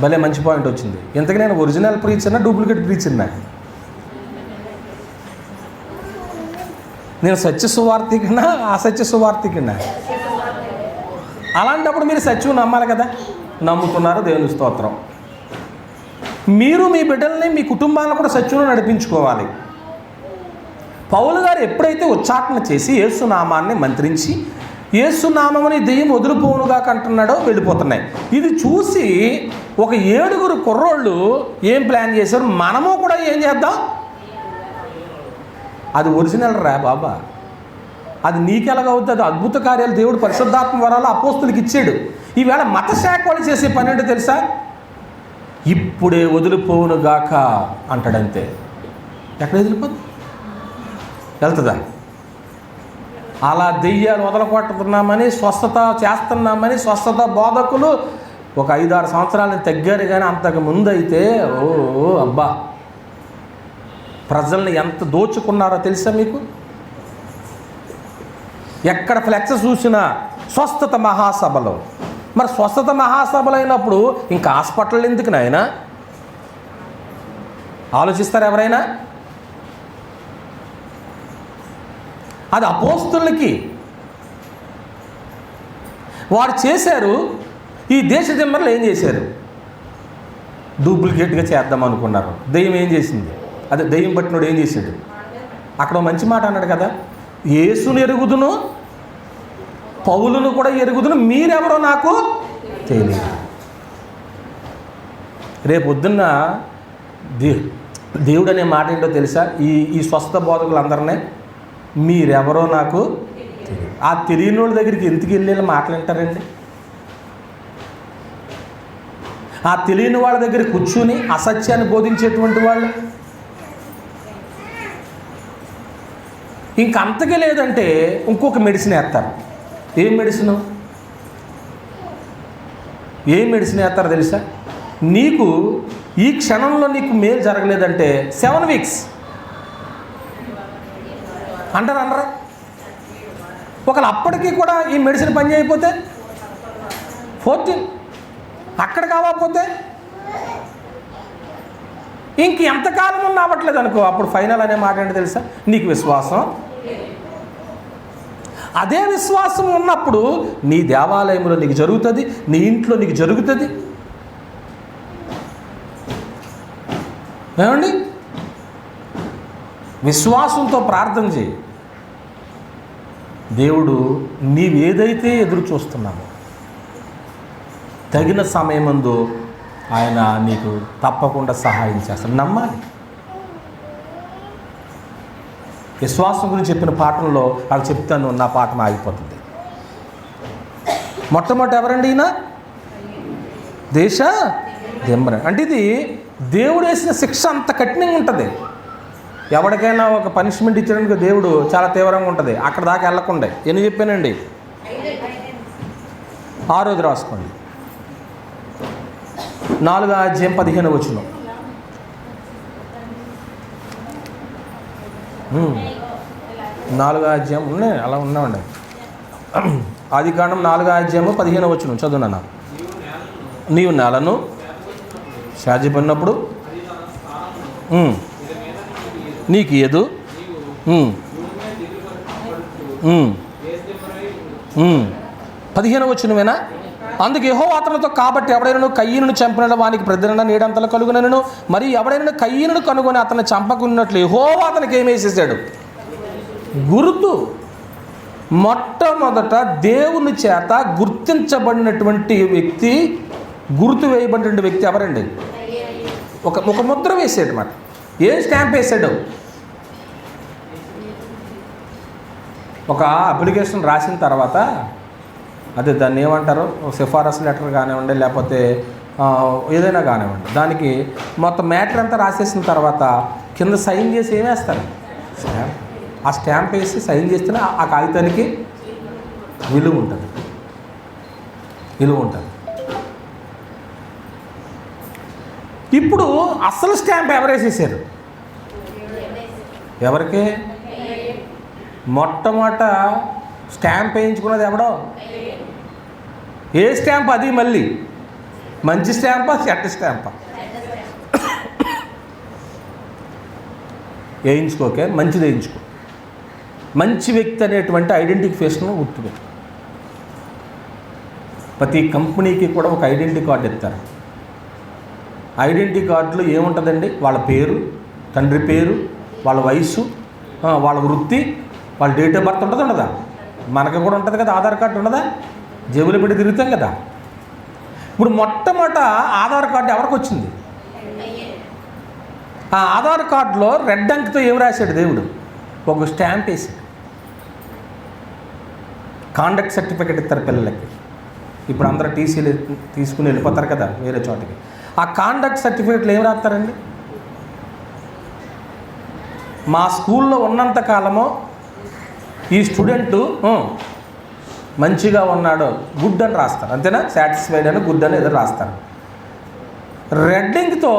[SPEAKER 1] భలే మంచి పాయింట్ వచ్చింది. ఇంతకీ నేను ఒరిజినల్ ప్రీచర్నా డూప్లికేట్ ప్రీచర్నా? నేను సత్య సువార్థికనా అసత్య సువార్థికనా? అలాంటప్పుడు మీరు సత్యం నమ్మాలి కదా. నమ్ముతున్నారు, దేవుని స్తోత్రం. మీరు మీ బిడ్డల్ని, మీ కుటుంబాలను కూడా సత్యంలో నడిపించుకోవాలి. పౌలు గారు ఎప్పుడైతే ఉచ్చాటన చేసి యేసునామాన్ని మంత్రించి యేసునామముని దెయ్యం వదిలిపోవునుగా అంటున్నాడో వెళ్ళిపోతున్నాయి. ఇది చూసి ఒక 7 కుర్రోళ్ళు ఏం ప్లాన్ చేశారు, మనము కూడా ఏం చేద్దాం. అది ఒరిజినల్ రా బాబా, అది నీకెలాగవుతుంది? అద్భుత కార్యాలు దేవుడు పరిశుద్ధాత్మ వరాలు అపోస్తులకి ఇచ్చాడు. ఈవేళ మత శాఖ వాళ్ళు చేసే పని ఏంటో తెలుసా? ఇప్పుడే వదిలిపోవును గాక అంటాడంతే. ఎక్కడ వదిలిపోతుంది? వెళ్తుందా? అలా దెయ్యాలు వదలకొట్టుతున్నామని, స్వస్థత చేస్తున్నామని స్వస్థత బోధకులు ఒక 5-6 సంవత్సరాలు తగ్గారు. కానీ అంతకు ముందు అయితే అబ్బా, ప్రజల్ని ఎంత దోచుకున్నారో తెలుసా మీకు? ఎక్కడ ఫ్లెక్స్ చూసినా స్వస్థత మహాసభలో. మరి స్వస్థత మహాసభలు అయినప్పుడు ఇంకా హాస్పిటల్ ఎందుకు నాయనా? ఆలోచిస్తారు ఎవరైనా? అది అపోస్తులకి వారు చేశారు. ఈ దేశ దిమ్మర్లు ఏం చేశారు? డూప్లికేట్గా చేద్దాం అనుకున్నారు. దెయ్యం ఏం చేసింది? అదే దెయ్యం పట్టినోడు ఏం చేశాడు? అక్కడ మంచి మాట అన్నాడు కదా, యేసును ఎరుగుదును, పౌలును కూడా ఎరుగుదును, మీరెవరో నాకు తెలియదు. రేపు పొద్దున్న దేవుడు అనే మాట ఏంటో తెలుసా? ఈ స్వస్థ బోధకులందరినీ మీరెవరో నాకు తెలియదు. ఆ తెలియని వాళ్ళ దగ్గరికి ఎందుకు వెళ్ళి మాట్లాడతారండి? ఆ తెలియని వాళ్ళ దగ్గర కూర్చుని అసత్యాన్ని బోధించేటువంటి వాళ్ళు ఇంకంతకే లేదంటే ఇంకొక మెడిసిన్ వేస్తారు. ఏం మెడిసిన్ వేస్తారో తెలుసా? నీకు ఈ క్షణంలో నీకు మేలు జరగలేదంటే 7 వీక్స్ అంటారా? ఒకవేళ అప్పటికీ కూడా ఈ మెడిసిన్ పని చేయకపోతే 14, అక్కడ కావకపోతే ఇంక ఎంతకాలం ఉన్నా అవ్వట్లేదు అనుకో, అప్పుడు ఫైనల్ అనే మాట ఏంటో తెలుసా? నీకు విశ్వాసం. అదే విశ్వాసం ఉన్నప్పుడు నీ దేవాలయంలో నీకు జరుగుతుంది, నీ ఇంట్లో నీకు జరుగుతుంది. ఏమండి? విశ్వాసంతో ప్రార్థన చేయి. దేవుడు నీవేదైతే ఎదురు చూస్తున్నావో తగిన సమయమందు ఆయన నీకు తప్పకుండా సహాయం చేస్తాడు. నమ్మాలి. విశ్వాసం గురించి చెప్పిన పాఠంలో అవి చెప్తాను, నా పాఠం ఆగిపోతుంది. మొట్టమొదటి ఎవరండి ఈయన? దేశ దిమ్మర. అంటే ఇది దేవుడు వేసిన శిక్ష అంత కఠినంగా ఉంటుంది. ఎవరికైనా ఒక పనిష్మెంట్ ఇచ్చడానికి దేవుడు చాలా తీవ్రంగా ఉంటుంది. అక్కడ దాకా వెళ్ళకుండా ఎన్ని చెప్పానండి? 6వ రాసుకోండి. 4వ అధ్యాయం 15వ వచనం. 4వ అధ్యాయం ఉన్నాయి, అలా ఉన్నామండి. ఆదికాండం 4వ అధ్యాయము 15వ వచనం చదువునా. నీవు నేలను సాధ్యపడినప్పుడు నీకు ఏదు 15వ వచనమేనా? అందుకు యెహోవా అతనితో, కాబట్టి ఎవడైనా కయ్యను చంపిన వానికి ప్రతిదండ నీడంతలు కలుగునను, మరి ఎవడైనా కయ్యను కనుగొని అతన్ని చంపకున్నట్లు యెహోవా అతనికి ఏమేసేసాడు? గుర్తు. మొట్టమొదట దేవుని చేత గుర్తించబడినటువంటి వ్యక్తి, గుర్తు వేయబడిన వ్యక్తి ఎవరండి? ఒక ముద్ర వేసాడు అన్నమాట. ఏ స్టాంప్ వేసాడు? ఒక అప్లికేషన్ రాసిన తర్వాత, అదే దాన్ని ఏమంటారు, సిఫారసు లెటర్ కానివ్వండి, లేకపోతే ఏదైనా కానివ్వండి, దానికి మొత్తం మ్యాటర్ అంతా రాసేసిన తర్వాత కింద సైన్ చేసి ఏమేస్తారు? స్టాంప్. ఆ స్టాంప్ వేసి సైన్ చేస్తేనే ఆ కాగితానికి విలువ ఉంటుంది. ఇప్పుడు అసలు స్టాంప్ ఎవరు వేసేసారు? ఎవరికి? మొట్టమొదట స్టాంప్ వేయించుకున్నది ఎవడో? ఏ స్టాంప్ అది? మళ్ళీ మంచి స్టాంపా చెడ్డ స్టాంపా? వేయించుకోకే, మంచిది వేయించుకో. మంచి వ్యక్తి అనేటువంటి ఐడెంటిఫికేషన్ గుర్తుపెట్టు. ప్రతి కంపెనీకి కూడా ఒక ఐడెంటిటీ కార్డు ఇస్తారు. ఐడెంటిటీ కార్డులో ఏముంటుందండి? వాళ్ళ పేరు, తండ్రి పేరు, వాళ్ళ వయసు, వాళ్ళ వృత్తి, వాళ్ళ డేట్ ఆఫ్ బర్త్ ఉంటుంది. ఉండదా? మనకి కూడా ఉంటుంది కదా, ఆధార్ కార్డు ఉండదా? జేబులో పెట్టి తిరుగుతాం కదా. ఇప్పుడు మొట్టమొదట ఆధార్ కార్డు ఎవరికి వచ్చింది? ఆ ఆధార్ కార్డులో రెడ్ అంక్తో ఏం రాశాడు దేవుడు? ఒక స్టాంప్ వేసాడు. కాండక్ట్ సర్టిఫికేట్ ఇస్తారు పిల్లలకి. ఇప్పుడు అందరూ టీసీలు తీసుకుని వెళ్ళిపోతారు కదా వేరే చోటకి. ఆ కాండక్ట్ సర్టిఫికేట్లు ఏం రాస్తారండి? మా స్కూల్లో ఉన్నంత కాలము ఈ స్టూడెంటు మంచిగా ఉన్నాడు, గుడ్ అని రాస్తారు. అంతేనా? సాటిస్ఫైడ్ అని, గుడ్ అని ఏదో రాస్తారు. రెడ్ ఇంక్తో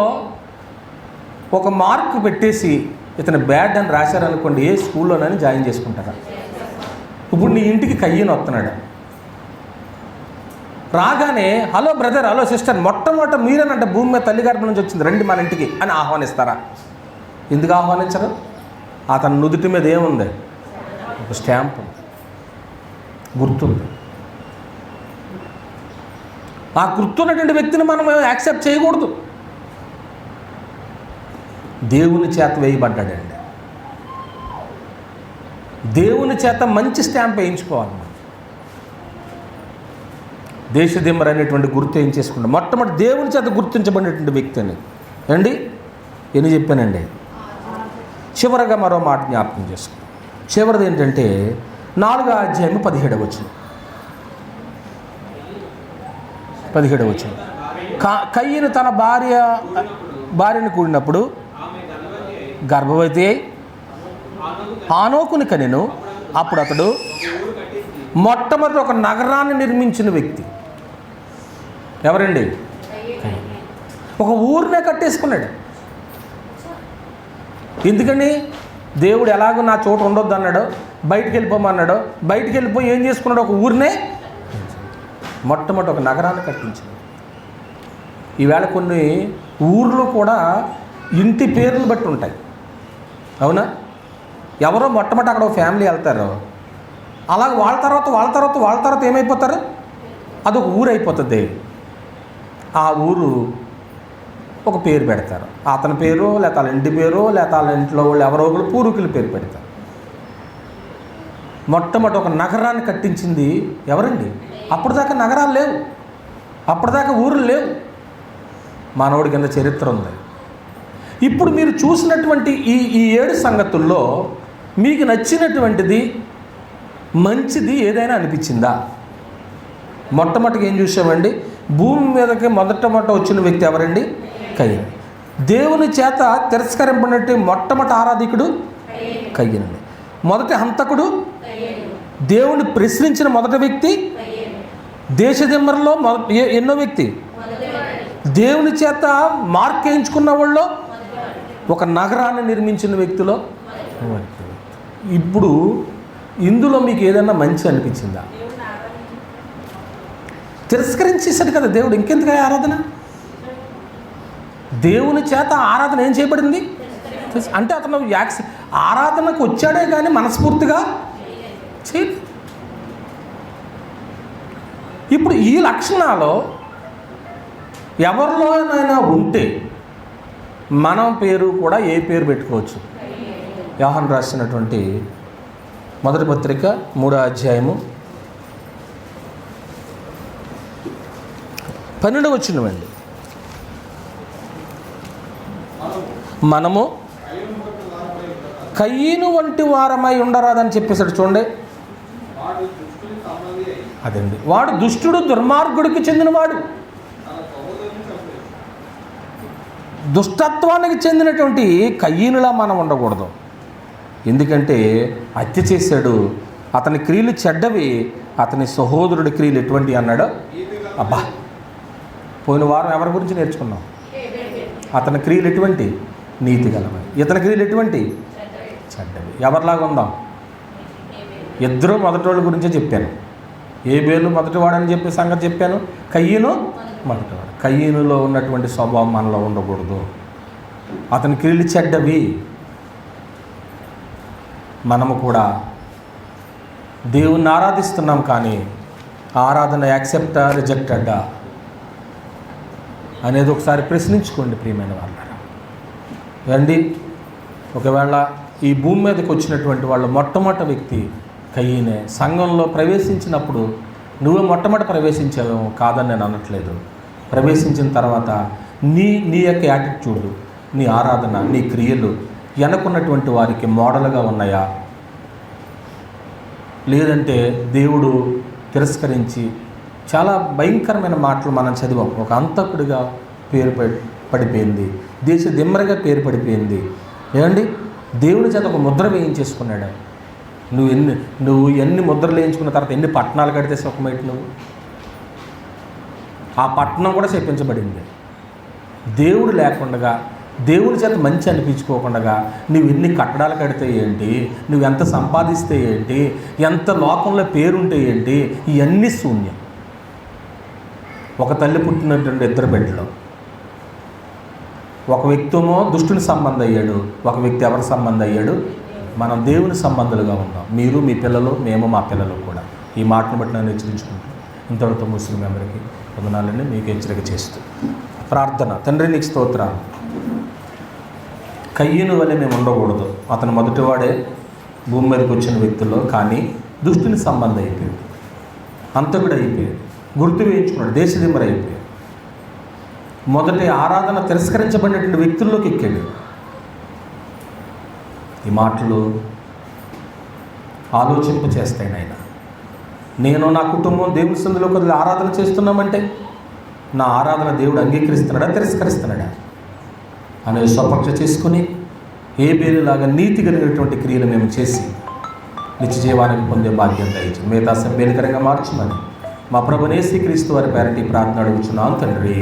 [SPEAKER 1] ఒక మార్క్ పెట్టేసి ఇతను బ్యాడ్ అని రాశారనుకోండి, ఏ స్కూల్లోనని జాయిన్ చేసుకుంటారా? ఇప్పుడు నీ ఇంటికి కయ్యను వస్తున్నాడు. రాగానే హలో బ్రదర్, హలో సిస్టర్, మొట్టమొదట మీరేనంటే భూమి మీద తల్లి గర్భం నుంచి వచ్చింది, రండి మన ఇంటికి అని ఆహ్వానిస్తారా? ఎందుకు ఆహ్వానించరు? అతని నుదుటి మీద ఏముంది? ఒక స్టాంప్, గుర్తుంది. ఆ గుర్తున్నటువంటి వ్యక్తిని మనం యాక్సెప్ట్ చేయకూడదు. దేవుని చేత వేయబడ్డాడండి. దేవుని చేత మంచి స్టాంప్ వేయించుకోవాలి. దేశదిమ్మర్ అనేటువంటి గుర్తు ఏం చేసుకుంటాం? మొట్టమొదటి దేవుని చేత గుర్తించబడినటువంటి వ్యక్తి అని అండి. ఎన్ని చెప్పానండి? చివరగా మరో మాట జ్ఞాపకం చేసుకో. చివరిది ఏంటంటే 4వ అధ్యాయం 17వ వచనం. 17వ వచనం. కయ్యను తన భార్యను కూడినప్పుడు గర్భవతి అయి ఆనోకుని కనెను. అప్పుడు అతడు మొట్టమొదటి ఒక నగరాన్ని నిర్మించిన వ్యక్తి ఎవరండి? ఒక ఊరినే కట్టేసుకున్నాడు. ఎందుకని? దేవుడు ఎలాగో నా చోటు ఉండొద్దు అన్నాడు, బయటికి వెళ్ళిపోమన్నాడు. బయటికి వెళ్ళిపోయి ఏం చేసుకున్నాడు? ఒక ఊరినే, మొట్టమొదటి ఒక నగరాన్ని కట్టించాడు. ఈవేళ కొన్ని ఊర్లు కూడా ఇంటి పేర్లు బట్టి ఉంటాయి, అవునా? ఎవరో మొట్టమొదటి అక్కడ ఒక ఫ్యామిలీ వెళ్తారు, అలాగే వాళ్ళ తర్వాత ఏమైపోతారు? అదొక ఊరు అయిపోతుంది. ఆ ఊరు ఒక పేరు పెడతారు. అతని పేరు లేకపోతే వాళ్ళ ఇంటి పేరు లేకపోతే వాళ్ళ ఇంట్లో వాళ్ళు ఎవరో ఒకరు పూర్వీకుల పేరు పెడతారు. మొట్టమొదటి ఒక నగరాన్ని కట్టించింది ఎవరండి? అప్పటిదాకా నగరాలు లేవు, అప్పటిదాకా ఊర్లు లేవు. మానవుడి కింద చరిత్ర ఉంది. ఇప్పుడు మీరు చూసినటువంటి ఈ 7 సంగతుల్లో మీకు నచ్చినటువంటిది మంచిది ఏదైనా అనిపించిందా? మొట్టమొదటిగా ఏం చూసామండి? భూమి మీదకి మొదట వచ్చిన వ్యక్తి ఎవరండి? కయ్యను. దేవుని చేత తిరస్కరింపబడినట్టు మొట్టమొదటి ఆరాధికుడు కయ్యనండి. మొదటి హంతకుడు, దేవుని ప్రశ్నించిన మొదటి వ్యక్తి, దేశదిమ్మరలో ఎన్నో వ్యక్తి, దేవుని చేత మార్క్ వేయించుకున్న వాళ్ళు, ఒక నగరాన్ని నిర్మించిన వ్యక్తిలో. ఇప్పుడు ఇందులో మీకు ఏదైనా మంచి అనిపించిందా? తిరస్కరించేశాడు కదా దేవుడు, ఇంకెందుకు ఆరాధన? దేవుని చేత ఆరాధన ఏం చేయబడింది అంటే అతను ఆరాధనకు వచ్చాడే కానీ మనస్ఫూర్తిగా చేయలేదు. ఇప్పుడు ఈ లక్షణాలు ఎవరిలోనైనా ఉంటే మనం పేరు కూడా ఏ పేరు పెట్టుకోవచ్చు. యోహాను రాసినటువంటి మొదటి పత్రిక 3వ అధ్యాయము 12వ వచనమండి. మనము కయ్యను వంటి వారమై ఉండరాదని చెప్పేశాడు. చూడండి, అదండి, వాడు దుష్టుడు, దుర్మార్గుడికి చెందినవాడు, దుష్టత్వానికి చెందినటువంటి కయ్యనులా మనం ఉండకూడదు. ఎందుకంటే హత్య చేశాడు, అతని క్రియలు చెడ్డవి, అతని సహోదరుడి క్రియలు ఎటువంటి అన్నాడు. అబ్బా, పోయిన వారం ఎవరి గురించి నేర్చుకున్నాం? అతని క్రియలు ఎటువంటి? నీతి గలవి. ఇతని క్రియలు ఎటువంటి? చెడ్డవి. ఎవరిలాగా ఉందాం? ఇద్దరు మొదటివాళ్ళ గురించే చెప్పాను. ఏబేలు మొదటివాడని చెప్పే సంగతి చెప్పాను, కయ్యను మొదటివాడు. కయ్యనులో ఉన్నటువంటి స్వభావం మనలో ఉండకూడదు. అతని క్రియలు చెడ్డవి. మనము కూడా దేవుణ్ణి ఆరాధిస్తున్నాం, కానీ ఆరాధన యాక్సెప్టా రిజెక్టెడా అనేది ఒకసారి ప్రశ్నించుకోండి ప్రియమైన వాళ్ళారా. రండి, ఒకవేళ ఈ భూమి మీదకి వచ్చినటువంటి వాళ్ళు మొట్టమొదటి వ్యక్తి కయ్యనే. సంఘంలో ప్రవేశించినప్పుడు నువ్వే మొట్టమొదటి ప్రవేశించావేమో, కాదని నేను అనట్లేదు. ప్రవేశించిన తర్వాత నీ యొక్క యాటిట్యూడ్, నీ ఆరాధన, నీ క్రియలు వెనకున్నటువంటి వారికి మోడల్గా ఉన్నాయా? లేదంటే దేవుడు తిరస్కరించి చాలా భయంకరమైన మాటలు మనం చదివాం. ఒక హంతకుడిగా పేరు పడిపోయింది, దేశ దిమ్మరగా పేరు పడిపోయింది. ఏమండి, దేవుని చేత ఒక ముద్ర వేయించేసుకున్నాడు. నువ్వు ఎన్ని ముద్రలు వేయించుకున్న తర్వాత ఎన్ని పట్టణాలు కడితే సుఖమైతే నువ్వు? ఆ పట్టణం కూడా చెప్పించబడింది. దేవుడు లేకుండా, దేవుని చేత మంచి అనిపించుకోకుండా నువ్వు ఎన్ని కట్టడాలు కడితే ఏంటి, నువ్వు ఎంత సంపాదిస్తే ఏంటి, ఎంత లోకంలో పేరుంటే ఏంటి, ఇవన్నీ శూన్యం. ఒక తల్లి పుట్టినటువంటి 2 బిడ్డలు, ఒక వ్యక్తి ఏమో దుష్టుని సంబంధం అయ్యాడు, ఒక వ్యక్తి ఎవరి సంబంధం అయ్యాడు? మనం దేవుని సంబంధాలుగా ఉన్నాం. మీరు మీ పిల్లలు, మేము మా పిల్లలు కూడా. ఈ మాటను బట్టి నన్ను హెచ్చరించుకుంటాం. ఇంతవరకు ముస్లిం మెంబర్కి వందనాలని మీకు హెచ్చరిక చేస్తూ ప్రార్థన. తండ్రి, నీకు స్తోత్రాలు. కయ్యను వలె మేము ఉండకూడదు. అతను మొదటివాడే భూమి మీదకి వచ్చిన వ్యక్తుల్లో, కానీ దుష్టుని సంబంధం అయిపోయాడు, హంతకుడు అయిపోయాడు, గుర్తు వేయించుకున్నాడు, దేశదిమ్మర అయిపోయాడు. మొదటి ఆరాధన తిరస్కరించబడినటువంటి వ్యక్తుల్లోకి ఎక్కాడు. ఈ మాటలు ఆలోచింప చేస్తాయి నాయన. నేను నా కుటుంబం దేవుని సన్నిధిలో కొద్దిగా ఆరాధన చేస్తున్నామంటే నా ఆరాధన దేవుడు అంగీకరిస్తున్నాడా, తిరస్కరిస్తున్నాడా అనేది స్వపక్ష చేసుకుని ఏబేలులాగా నీతి కలిగినటువంటి క్రియలు మేము చేసి నిత్య జీవానికి పొందే బాధ్యత దయచేయండి. మిగతా మేలుకరంగా మార్చమని మా ప్రభువు యేసు క్రీస్తు వారి పేరటి ప్రార్థన అడుగుచున్నాం తండ్రి.